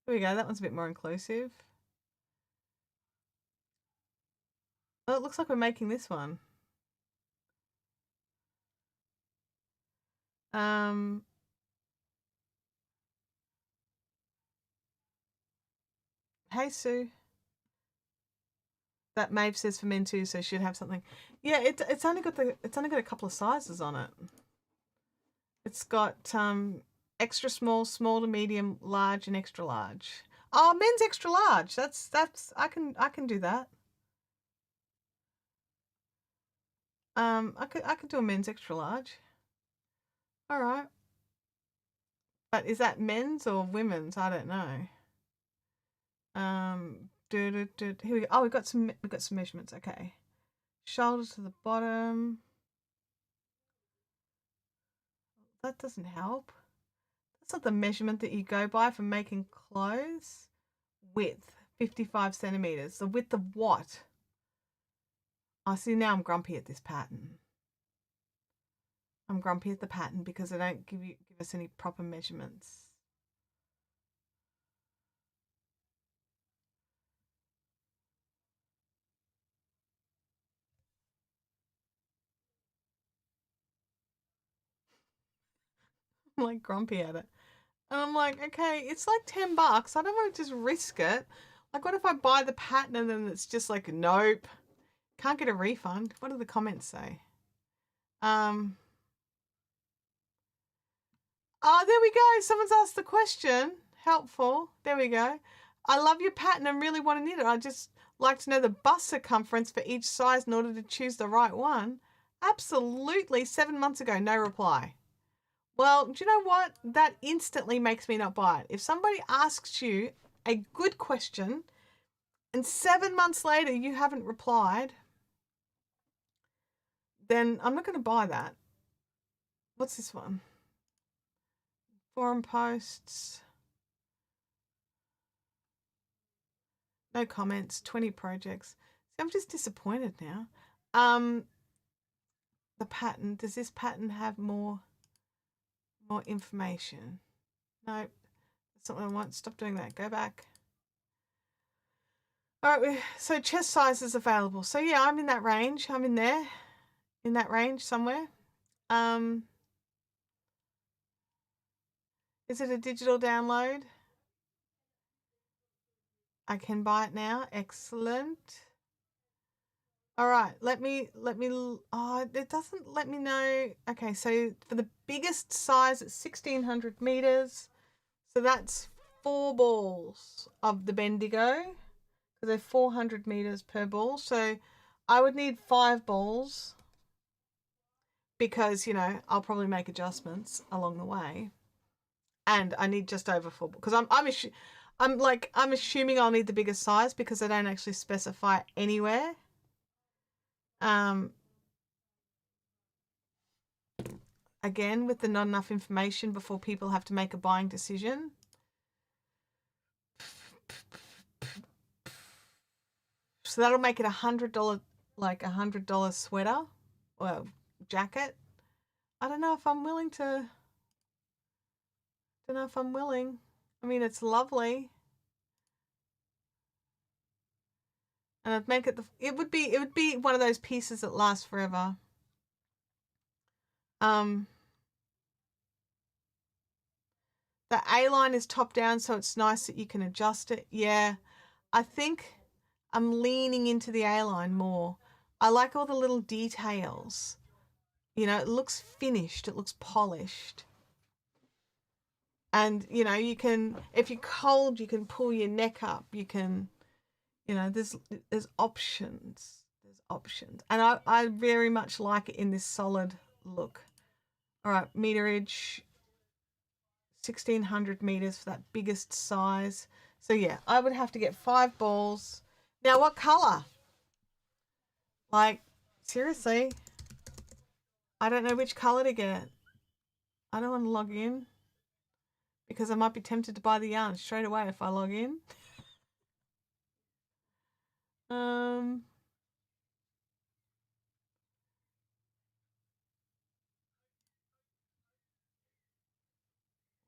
Here we go. That one's a bit more inclusive. Oh, it looks like we're making this one. Hey, Sue. That Maeve says for men too, so should have something. Yeah, it's only got a couple of sizes on it. It's got extra small, small to medium, large, and extra large. Oh, men's extra large. That's I can do that. I could do a men's extra large. All right. But is that men's or women's? I don't know. Here we go. Oh, we've got some measurements. Okay. Shoulder to the bottom. That doesn't help. That's not the measurement that you go by for making clothes. Width, 55 centimeters. The width of what? I see, now I'm grumpy at this pattern. I'm grumpy at the pattern because they don't give us any proper measurements. I'm like grumpy at it. And I'm like, okay, it's like $10. I don't want to just risk it. Like, what if I buy the pattern and then it's just like, nope, can't get a refund? What do the comments say? Oh, there we go. Someone's asked the question. Helpful. There we go. I love your pattern and really want to knit it. I just like to know the bust circumference for each size in order to choose the right one. Absolutely. 7 months ago, no reply. Well, do you know what? That instantly makes me not buy it. If somebody asks you a good question and 7 months later you haven't replied, then I'm not going to buy that. What's this one? Forum posts. No comments, 20 projects. See, I'm just disappointed now. The pattern, does this pattern have more information? No, that's not what I want. Stop doing that. Go back. All right, so chest size is available. So yeah, I'm in that range. I'm in there, in that range somewhere. Is it a digital download? I can buy it now. Excellent. All right, let me, oh, it doesn't let me know. Okay, so for the biggest size, it's 1600 meters. So that's 4 balls of the Bendigo, because they're 400 meters per ball. So I would need 5 balls because, you know, I'll probably make adjustments along the way. And I need just over 4 balls, because I'm assuming I'll need the biggest size because they don't actually specify anywhere. Again, with the not enough information before people have to make a buying decision. So that'll make it $100, like $100 sweater or jacket. I don't know if I'm willing to. Don't know if I'm willing. I mean, it's lovely. And I'd make it it would be one of those pieces that lasts forever. The A-line is top down, so it's nice that you can adjust it. Yeah, I think I'm leaning into the A-line more. I like all the little details. You know, it looks finished, it looks polished. And, you know, you can, if you're cold, you can pull your neck up. You can, you know, there's options. There's options. And I very much like it in this solid look. All right, meterage, 1600 meters for that biggest size. So yeah, I would have to get 5 balls. Now, what color? Like, seriously, I don't know which color to get. I don't want to log in because I might be tempted to buy the yarn straight away if I log in.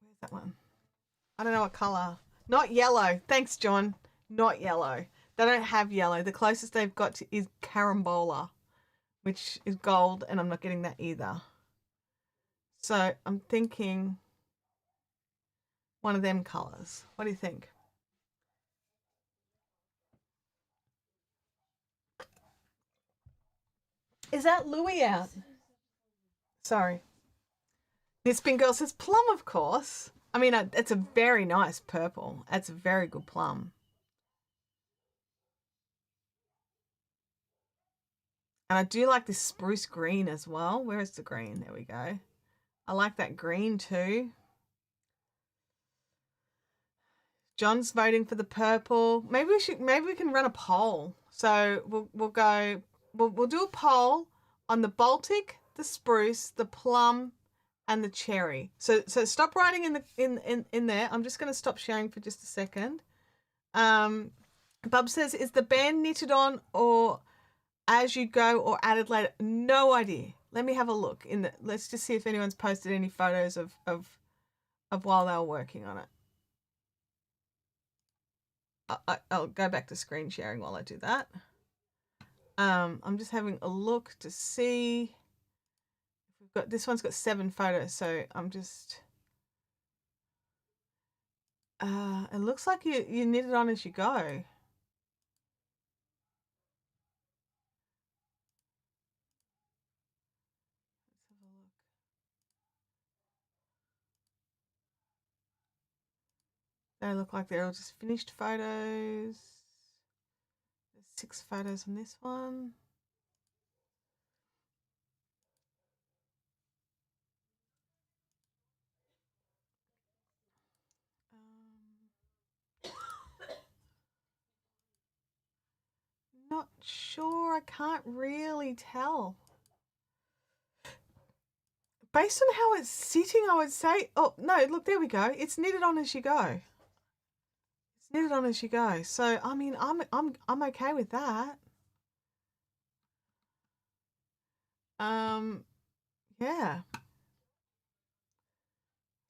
Where's that one? I don't know what color. Not yellow. Thanks, John. Not yellow. They don't have yellow. The closest they've got to is carambola, which is gold, and I'm not getting that either. So I'm thinking one of them colors. What do you think? Is that Louis out? Sorry. This Spin Girl says plum, of course. I mean, it's a very nice purple. It's a very good plum. And I do like this spruce green as well. Where is the green? There we go. I like that green too. John's voting for the purple. Maybe we can run a poll. So we'll do a poll on the Baltic, the spruce, the plum, and the cherry. So stop writing in there. I'm just going to stop sharing for just a second. Bub says, is the band knitted on or as you go or added later? No idea. Let me have a look let's just see if anyone's posted any photos of while they were working on it. I'll go back to screen sharing while I do that. I'm just having a look to see. We've got this one's got 7 photos, so I'm just. It looks like you knit it on as you go. They look like they're all just finished photos. There's 6 photos on this one. Not sure. I can't really tell. Based on how it's sitting, I would say, oh no, look, there we go. It's knitted on as you go. It's knitted on as you go. So I mean, I'm okay with that. Yeah.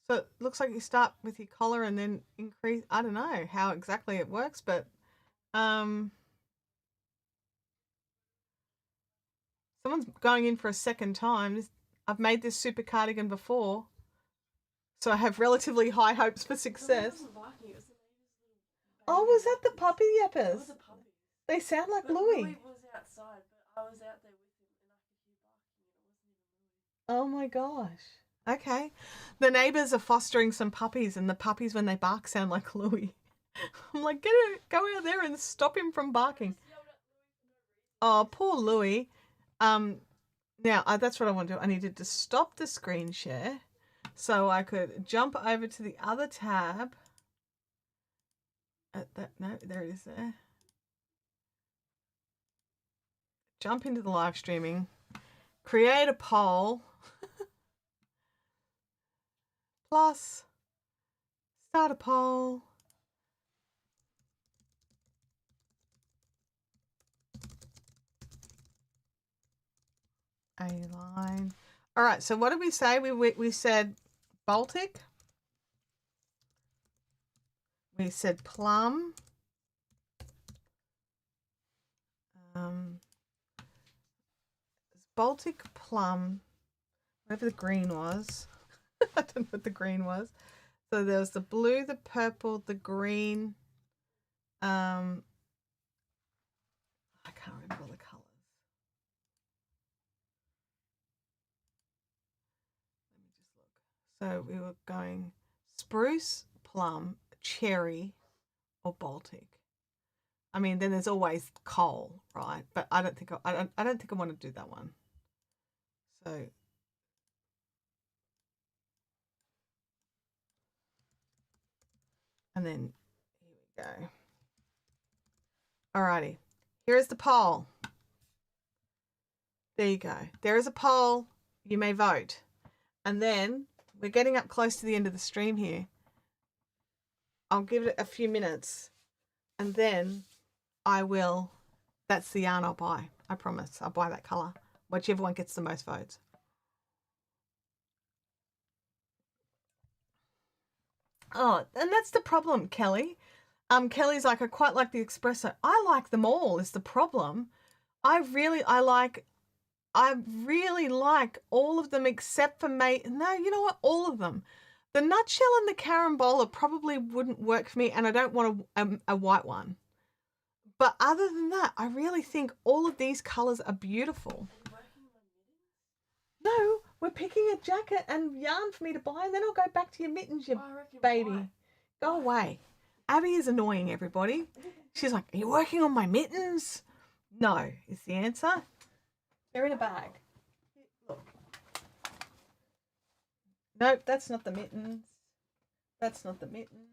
So it looks like you start with your collar and then increase. I don't know how exactly it works, but someone's going in for a second time. I've made this super cardigan before, so I have relatively high hopes for success. Oh, was that the puppy yappers? They sound like Louis. Louis was outside, but I was out there with him and I could hear barking and it wasn't even Louis. Oh my gosh. Okay. The neighbours are fostering some puppies and the puppies when they bark sound like Louis. I'm like, go out there and stop him from barking. Oh, poor Louis. Now that's what I want to do. I needed to stop the screen share so I could jump over to the other tab. No, there it is there. Jump into the live streaming. Create a poll. Plus, start a poll. A line. All right, so what did we say? We said Baltic. We said plum. Baltic plum, whatever the green was. I don't know what the green was. So there was the blue, the purple, the green. I can't remember all the colours. Let me just look. So we were going spruce, plum, cherry, or Baltic. I mean, then there's always coal, right? But I don't think I want to do that one. So and then here we go. Alrighty, here is the poll. There you go. There is a poll. You may vote. And then we're getting up close to the end of the stream here. I'll give it a few minutes and then I will. That's the yarn I'll buy. I promise. I'll buy that colour. Whichever one gets the most votes. Oh, and that's the problem, Kelly. Kelly's like, I quite like the espresso. I like them all is the problem. I really like all of them except for no, you know what? All of them. The nutshell and the carambola probably wouldn't work for me, and I don't want a white one. But other than that, I really think all of these colours are beautiful. No, we're picking a jacket and yarn for me to buy, and then I'll go back to your mittens, you baby. Go away. Abby is annoying, everybody. She's like, are you working on my mittens? No, is the answer. They're in a bag. Look. Nope, that's not the mittens. That's not the mittens.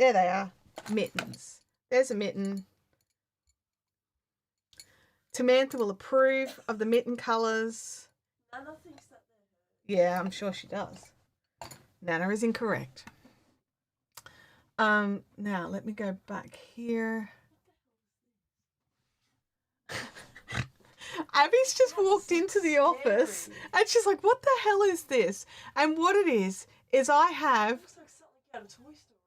There they are. Mittens. There's a mitten. Tamantha will approve of the mitten colours. Nana thinks that Yeah, I'm sure she does. Nana is incorrect. Now let me go back here. Abby's just walked into the office and she's like, what the hell is this? And what it is I have looks like something out of Toy Story.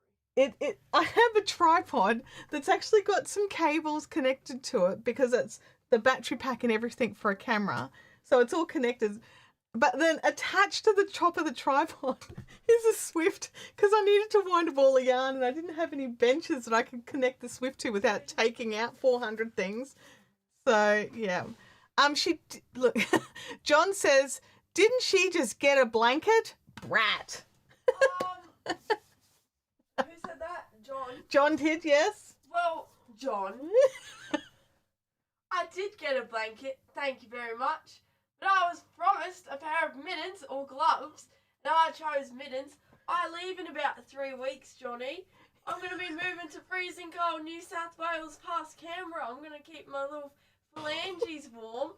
I have a tripod that's actually got some cables connected to it because it's the battery pack and everything for a camera. So it's all connected. But then attached to the top of the tripod is a Swift because I needed to wind a ball of yarn and I didn't have any benches that I could connect the Swift to without taking out 400 things. So, yeah. Look, John says, didn't she just get a blanket? Brat. Who said that? John. John did, yes. Well, John, I did get a blanket, thank you very much. But I was promised a pair of mittens or gloves, and I chose mittens. I leave in about 3 weeks, Johnny. I'm going to be moving to freezing cold New South Wales past Canberra. I'm going to keep my little phalanges warm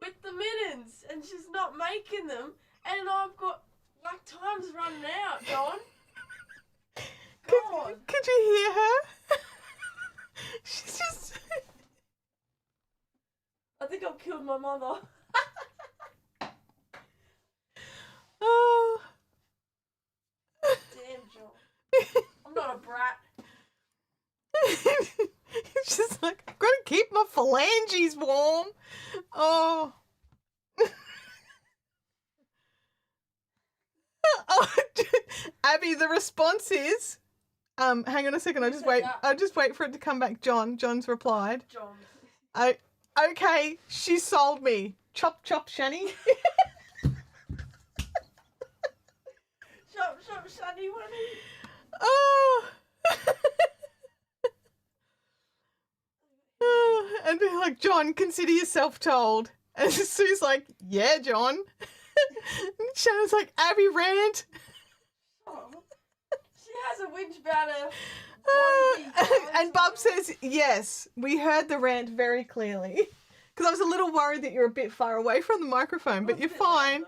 with the mittens, and she's not making them, and I've got, like, time's running out, John. God. Could you hear her? She's just... I think I've killed my mother. Oh. Damn, John. I'm not a brat. It's just like, I've got to keep my phalanges warm. Oh. Oh, Abby, the response is, hang on a second, I'll just wait for it to come back. John's replied. John. Okay, she sold me. Chop, chop, Shani. Chop, chop, Shani, Oh. And be like, John, consider yourself told. And Sue's like, yeah, John. And Shannon's like, Abby rant. Oh. She has a whinge about her. And Bob says, yes, we heard the rant very clearly. Because I was a little worried that you're a bit far away from the microphone, but you're fine.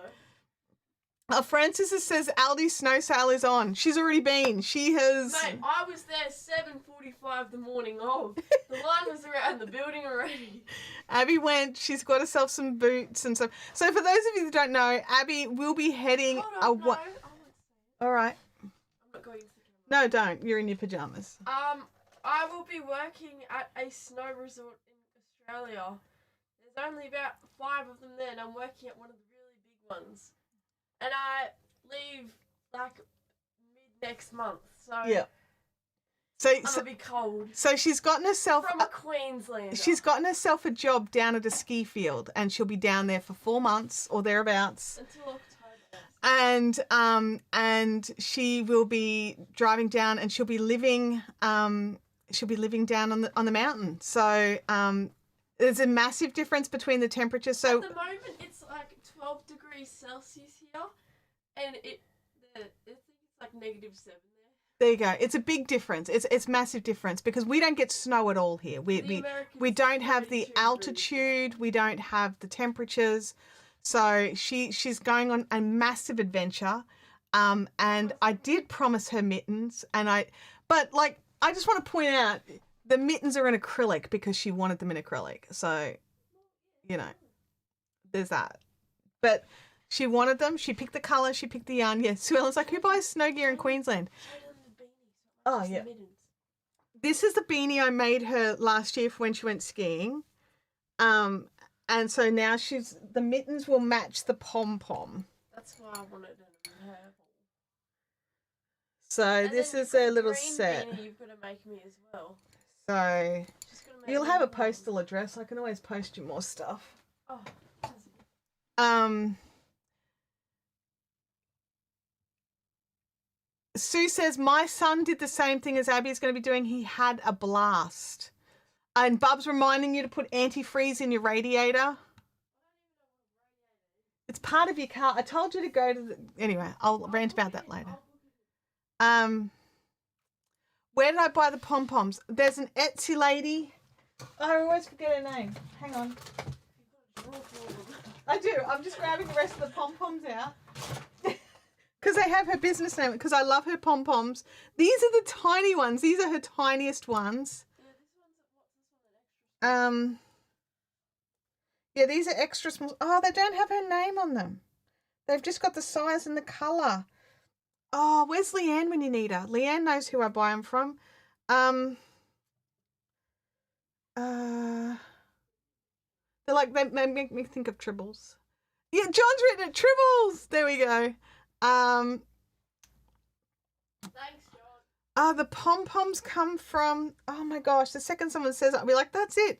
Francis says Aldi's snow sale is on. She's already been. She has... Mate, I was there 7:45 the morning of. The line was around the building already. Abby went. She's got herself some boots and stuff. So for those of you that don't know, Abby will be heading... Hold on, no, I won't say it. All right. I'm not going to the camera. No, don't. You're in your pajamas. I will be working at a snow resort in Australia. There's only about 5 of them there, and I'm working at one of the really big ones. And I leave like mid next month, so yeah. I'm gonna be cold. So she's gotten herself from a Queenslander. She's gotten herself a job down at a ski field, and she'll be down there for 4 months or thereabouts. Until October. And she will be driving down, and she'll be living down on the mountain. So there's a massive difference between the temperatures. So at the moment it's like 12 degrees Celsius here, and I think it's like -7 there. There you go. It's a big difference. It's massive difference because we don't get snow at all here. We don't have the altitude. We don't have the temperatures. So she's going on a massive adventure. And I did promise her mittens, but I just want to point out the mittens are in acrylic because she wanted them in acrylic. So, there's that. But she wanted them. She picked the colour. She picked the yarn. Yeah, Sue Ellen's like, who buys snow gear in Queensland? Oh, yeah. This is the beanie I made her last year for when she went skiing. And so now the mittens will match the pom-pom. That's why I wanted it in purple. So this is a little set. Beanie you've got to make me as well. So you'll have a postal address. I can always post you more stuff. Oh. Sue says, my son did the same thing as Abby's going to be doing. He had a blast. And Bub's reminding you to put antifreeze in your radiator. It's part of your car. I told you to go to the... Anyway, I'll rant about that later. Where did I buy the pom-poms? There's an Etsy lady. Oh, I always forget her name. Hang on. I do. I'm just grabbing the rest of the pom-poms out. Because I have her business name. Because I love her pom-poms. These are the tiny ones. These are her tiniest ones. Yeah, these are extra small. Oh, they don't have her name on them. They've just got the size and the colour. Oh, where's Leanne when you need her? Leanne knows who I buy them from. They're like, they make me think of Tribbles. Yeah, John's written it, Tribbles. There we go. Thanks, John. The pom-poms come from, oh my gosh, the second someone says it, I'll be like, that's it.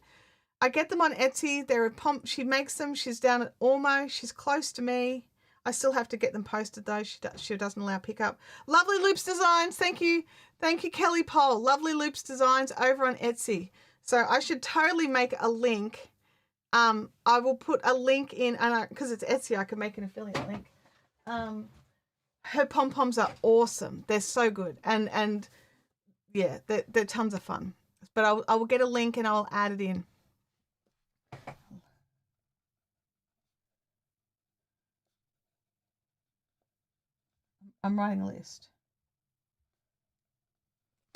I get them on Etsy. They're a she makes them. She's down at Ormo. She's close to me. I still have to get them posted though. She doesn't allow pickup. Lovely Loops Designs. Thank you. Thank you, Kelly Pole. Lovely Loops Designs over on Etsy. So I should totally make a link. I will put a link in, and because it's Etsy, I can make an affiliate link. Her pom-poms are awesome. They're so good. And yeah, they're tons of fun. But I will get a link and I'll add it in. I'm writing a list.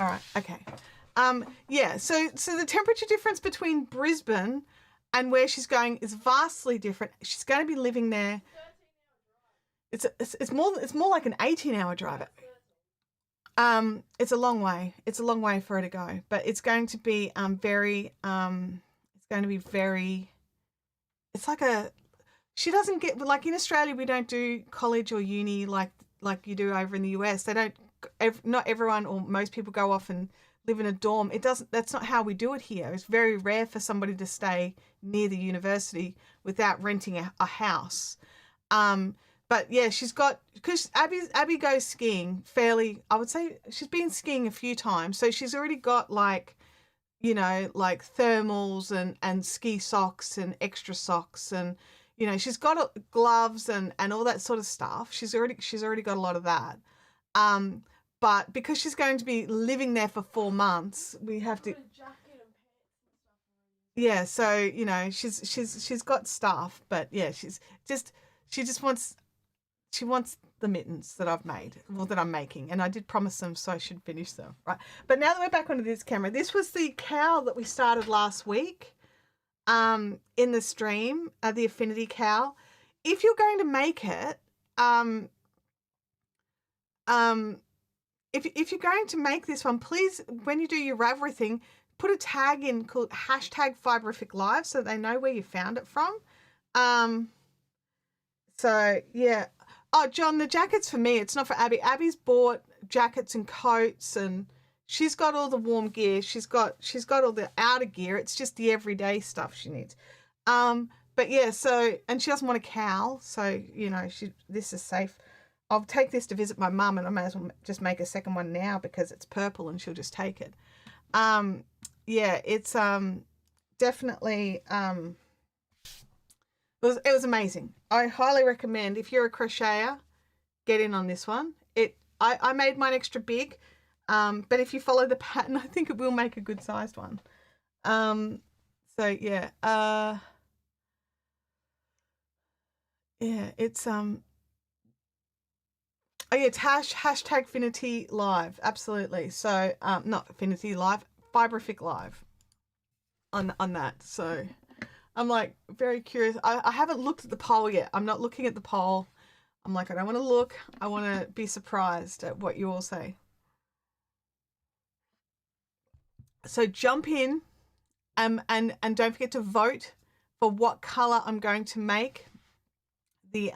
All right. Okay. Yeah. So the temperature difference between Brisbane and where she's going is vastly different. She's going to be living there. It's more like an 18-hour drive. It's a long way. It's a long way for her to go, but it's going to be it's like she doesn't get, like in Australia we don't do college or uni like you do over in the US. They don't, not everyone or most people go off and live in a dorm. That's not how we do it here. It's very rare for somebody to stay near the university without renting a house. But yeah, because Abby goes skiing fairly, I would say she's been skiing a few times. So she's already got like thermals and ski socks and extra socks, and, she's got gloves and all that sort of stuff. She's already got a lot of that. But because she's going to be living there for 4 months, we have to. Yeah, so she's got stuff, but yeah, she wants the mittens that I've made, or that I'm making, and I did promise them, so I should finish them, right? But now that we're back onto this camera, this was the cowl that we started last week, in the stream, the affinity cowl. If you're going to make it, if you're going to make this one, please, when you do your Ravelry thing, put a tag in called #Fiberific Live so they know where you found it from. So yeah. Oh, John, the jacket's for me. It's not for Abby. Abby's bought jackets and coats, and she's got all the warm gear. She's got all the outer gear. It's just the everyday stuff she needs. But yeah, so, and she doesn't want a cowl, so this is safe. I'll take this to visit my mum, and I may as well just make a second one now because it's purple and she'll just take it. Yeah, it's definitely it was amazing. I highly recommend, if you're a crocheter, get in on this one. I made mine extra big, but if you follow the pattern, I think it will make a good sized one. So yeah, yeah, it's oh yeah, it's #Finity Live, absolutely. So not Affinity Live, Fiberific Live on that. So I'm like very curious. I haven't looked at the poll yet. I'm not looking at the poll. I'm like, I don't want to look. I want to be surprised at what you all say. So jump in, and don't forget to vote for what color I'm going to make the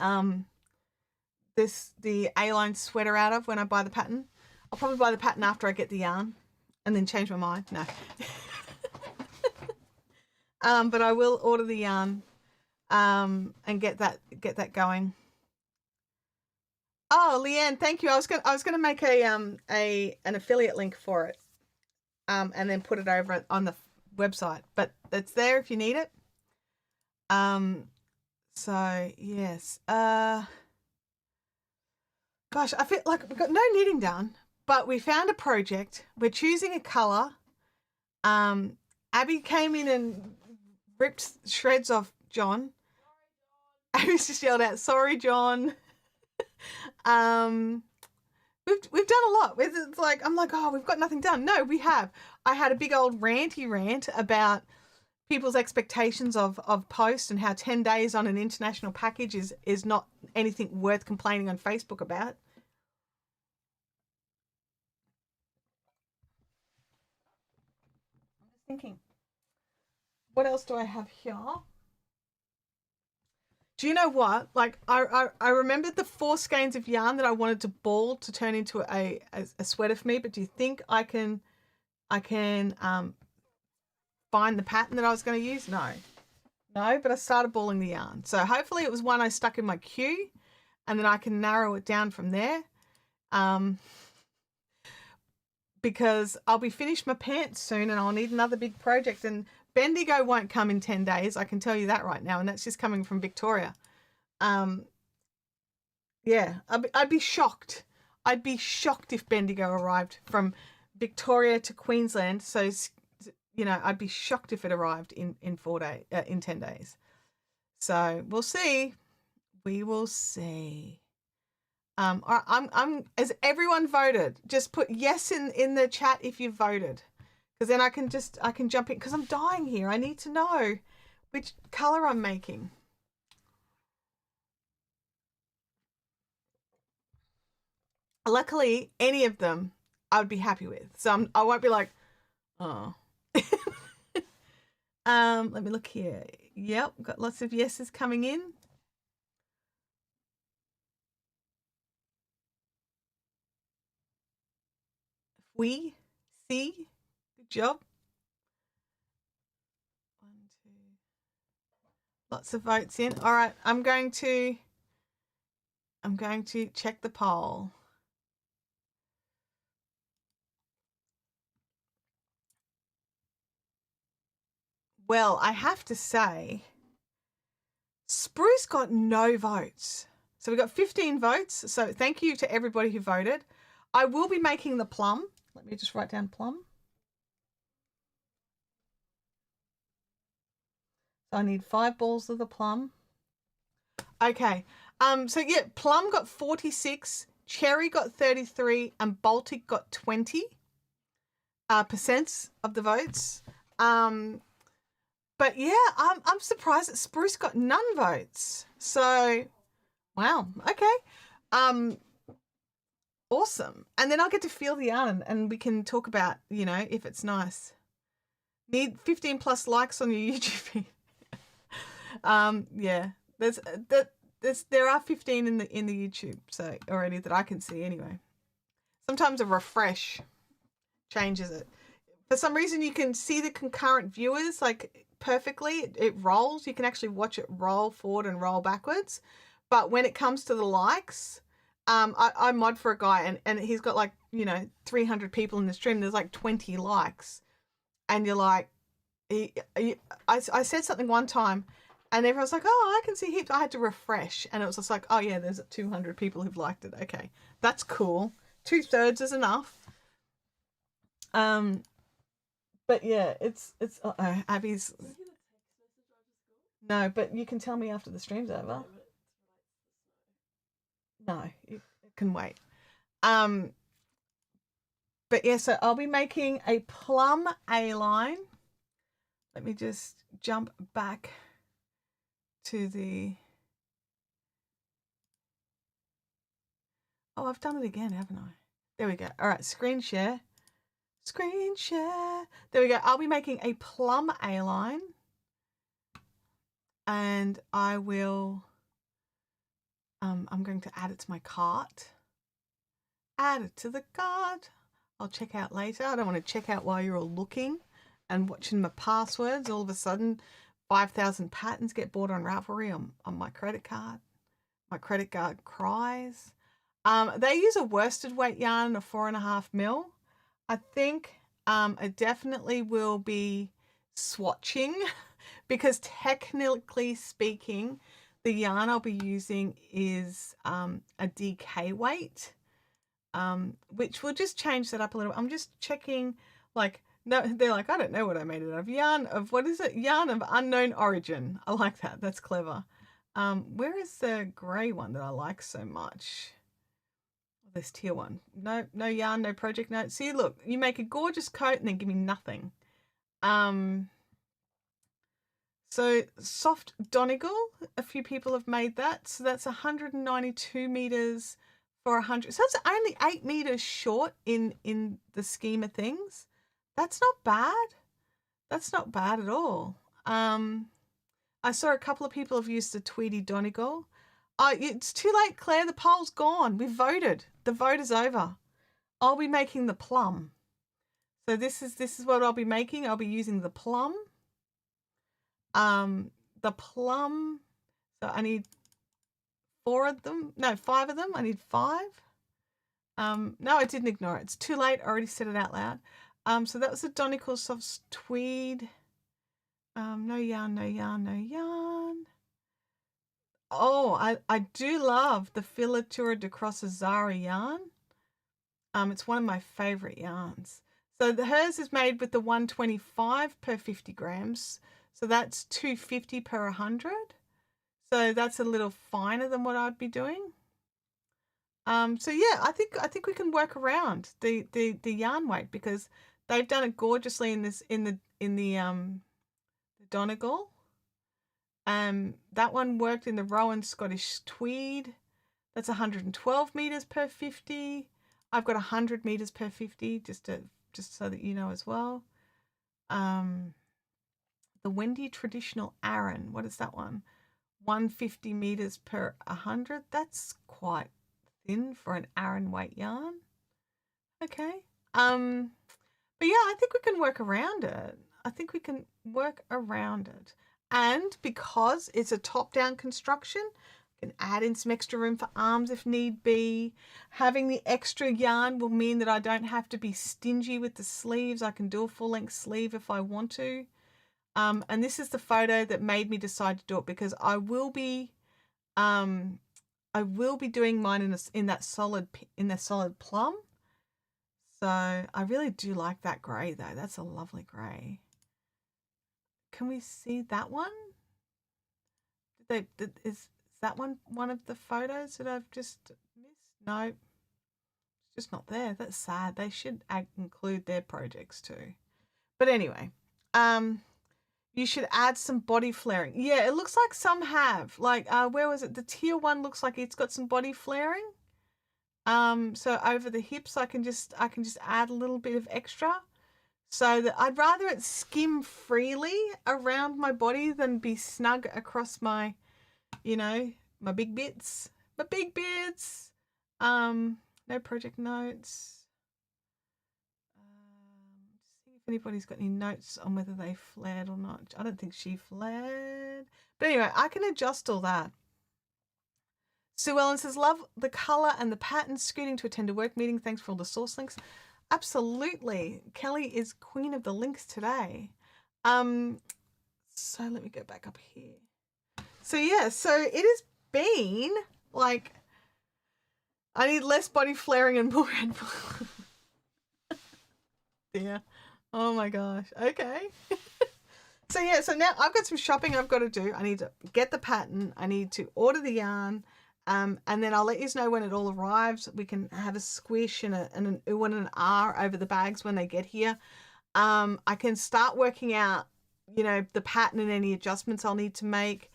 the A-line sweater out of when I buy the pattern. I'll probably buy the pattern after I get the yarn and then change my mind. No. But I will order the yarn and get that going. Oh, Leanne, thank you. I was gonna make an affiliate link for it, and then put it over on the website. But it's there if you need it. So yes. Gosh, I feel like I've got no knitting done, but we found a project. We're choosing a color. Abby came in and ripped shreds off John. Abby's just yelled out, "Sorry, John." We've done a lot. It's like, I'm like, oh, we've got nothing done. No, we have. I had a big old ranty rant about people's expectations of post and how 10 days on an international package is not anything worth complaining on Facebook about. I'm just thinking, what else do I have here? Do you know what? Like, I remembered the 4 skeins of yarn that I wanted to ball to turn into a sweater for me, but do you think I can find the pattern that I was going to use? No, but I started balling the yarn. So hopefully it was one I stuck in my queue, and then I can narrow it down from there. Because I'll be finished my pants soon and I'll need another big project, and Bendigo won't come in 10 days. I can tell you that right now. And that's just coming from Victoria. Yeah, I'd be shocked. I'd be shocked if Bendigo arrived from Victoria to Queensland. So, you know, I'd be shocked if it arrived in 10 days. So we'll see. We will see. Has everyone voted? Just put yes in the chat if you voted, because then I can jump in, because I'm dying here. I need to know which color I'm making. Luckily, any of them I would be happy with, so I won't be like, oh. Let me look here. Yep, got lots of yeses coming in. We see. Good job. 1, 2. Lots of votes in. All right, I'm going to check the poll. Well, I have to say, Spruce got no votes. So we got 15 votes. So thank you to everybody who voted. I will be making the plum. Let me just write down plum. So I need 5 balls of the plum. Okay. So yeah, plum got 46, cherry got 33, and Baltic got 20 percent of the votes. But yeah, I'm surprised that Spruce got none votes. So, wow. Okay. Awesome. And then I'll get to feel the yarn and we can talk about, you know, if it's nice. Need 15 plus likes on your YouTube feed. Yeah. There are 15 in the YouTube, so already that I can see anyway. Sometimes a refresh changes it. For some reason you can see the concurrent viewers like perfectly. It rolls. You can actually watch it roll forward and roll backwards. But when it comes to the likes, I mod for a guy and he's got like, you know, 300 people in the stream. There's like 20 likes. And you're like, I said something one time and everyone's like, oh, I can see heaps. I had to refresh. And it was just like, oh yeah, there's 200 people who've liked it. Okay, that's cool. 2/3 is enough. But yeah, it's Abby's. No, but you can tell me after the stream's over. No, it can wait. But yeah, so I'll be making a plum A-line. Let me just jump back to the... Oh, I've done it again, haven't I? There we go. All right, screen share. Screen share. There we go. I'll be making a plum A-line. And I will... I'm going to add it to my cart. Add it to the cart. I'll check out later. I don't want to check out while you're all looking and watching my passwords. All of a sudden, 5,000 patterns get bought on Ravelry on my credit card. My credit card cries. They use a worsted weight yarn of 4.5 mil. I think I definitely will be swatching because technically speaking, the yarn I'll be using is a DK weight. which will just change that up a little. I'm just checking, like, no, they're like, I don't know what I made it of. Yarn of, what is it? Yarn of unknown origin. I like that. That's clever. Where is the grey one that I like so much? This tier one. No yarn, no project note. See, look, you make a gorgeous coat and then give me nothing. So soft Donegal, a few people have made that. So that's 192 meters for 100. So it's only 8 meters short in the scheme of things. That's not bad. That's not bad at all. I saw a couple of people have used the Tweedy Donegal. It's too late, Claire. The poll's gone. We've voted. The vote is over. I'll be making the plum. So this is what I'll be making. I'll be using the plum. The plum. So I need 4 of them. No, 5 of them. I need 5. No, I didn't ignore it. It's too late. I already said it out loud. So that was the Donegal Soft Tweed. No yarn, no yarn, no yarn. Oh, I do love the Filatura de Crossa Zara yarn. It's one of my favorite yarns. So hers is made with the 125 per 50 grams. So that's 250 per 100. So that's a little finer than what I'd be doing. So yeah, I think we can work around the yarn weight because they've done it gorgeously in the Donegal. That one worked in the Rowan Scottish Tweed. That's 112 meters per 50. I've got 100 meters per 50, just so that you know as well. The Wendy Traditional Aran. What is that one? 150 meters per 100. That's quite thin for an Aran weight yarn. Okay. But yeah, I think we can work around it. And because it's a top-down construction, I can add in some extra room for arms if need be. Having the extra yarn will mean that I don't have to be stingy with the sleeves. I can do a full-length sleeve if I want to. And this is the photo that made me decide to do it because I will be doing mine in that solid plum. So I really do like that grey though. That's a lovely grey. Can we see that one? Is that one of the photos that I've just missed? No, it's just not there. That's sad. They should include their projects too. But anyway, you should add some body flaring. Yeah, it looks like some have. Like, where was it? The tier 1 looks like it's got some body flaring. So over the hips, I can just add a little bit of extra. So that I'd rather it skim freely around my body than be snug across my, my big bits. No project notes. See if anybody's got any notes on whether they flared or not. I don't think she flared. But anyway, I can adjust all that. Sue Ellen says, love the colour and the pattern. Scooting to attend a work meeting. Thanks for all the source links. Absolutely. Kelly is queen of the links today. So let me go back up here. So yeah, so it has been like, I need less body flaring and more red. Yeah. Oh my gosh. Okay. So yeah, so now I've got some shopping I've got to do. I need to get the pattern. I need to order the yarn. And then I'll let you know when it all arrives. We can have a squish and an ooh and an ah over the bags when they get here. I can start working out, the pattern and any adjustments I'll need to make.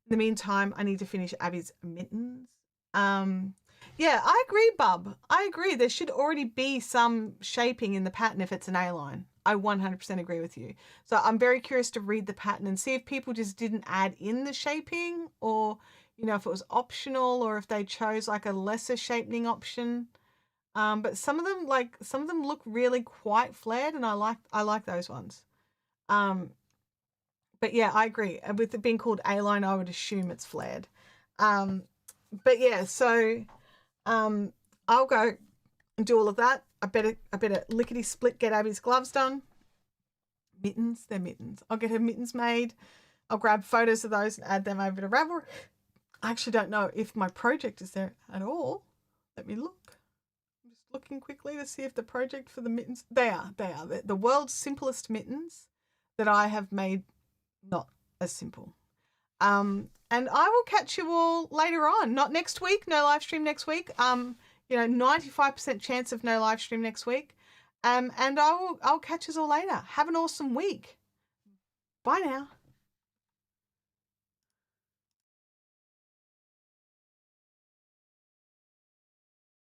In the meantime, I need to finish Abby's mittens. Yeah, I agree, Bub. I agree. There should already be some shaping in the pattern if it's an A-line. I 100% agree with you. So I'm very curious to read the pattern and see if people just didn't add in the shaping or, if it was optional or if they chose like a lesser shaping option. But some of them look really quite flared and I like those ones. But yeah, I agree. With it being called A-line, I would assume it's flared. But yeah, so I'll go and do all of that. I better lickety split get Abby's gloves done. Mittens, they're mittens. I'll get her mittens made. I'll grab photos of those and add them over to Ravelry. I actually don't know if my project is there at all. Let me look. I'm just looking quickly to see if the project for the mittens, they are the world's simplest mittens that I have made not as simple. And I will catch you all later on. Not next week, no live stream next week. 95% chance of no live stream next week. And I'll catch you all later. Have an awesome week. Bye now.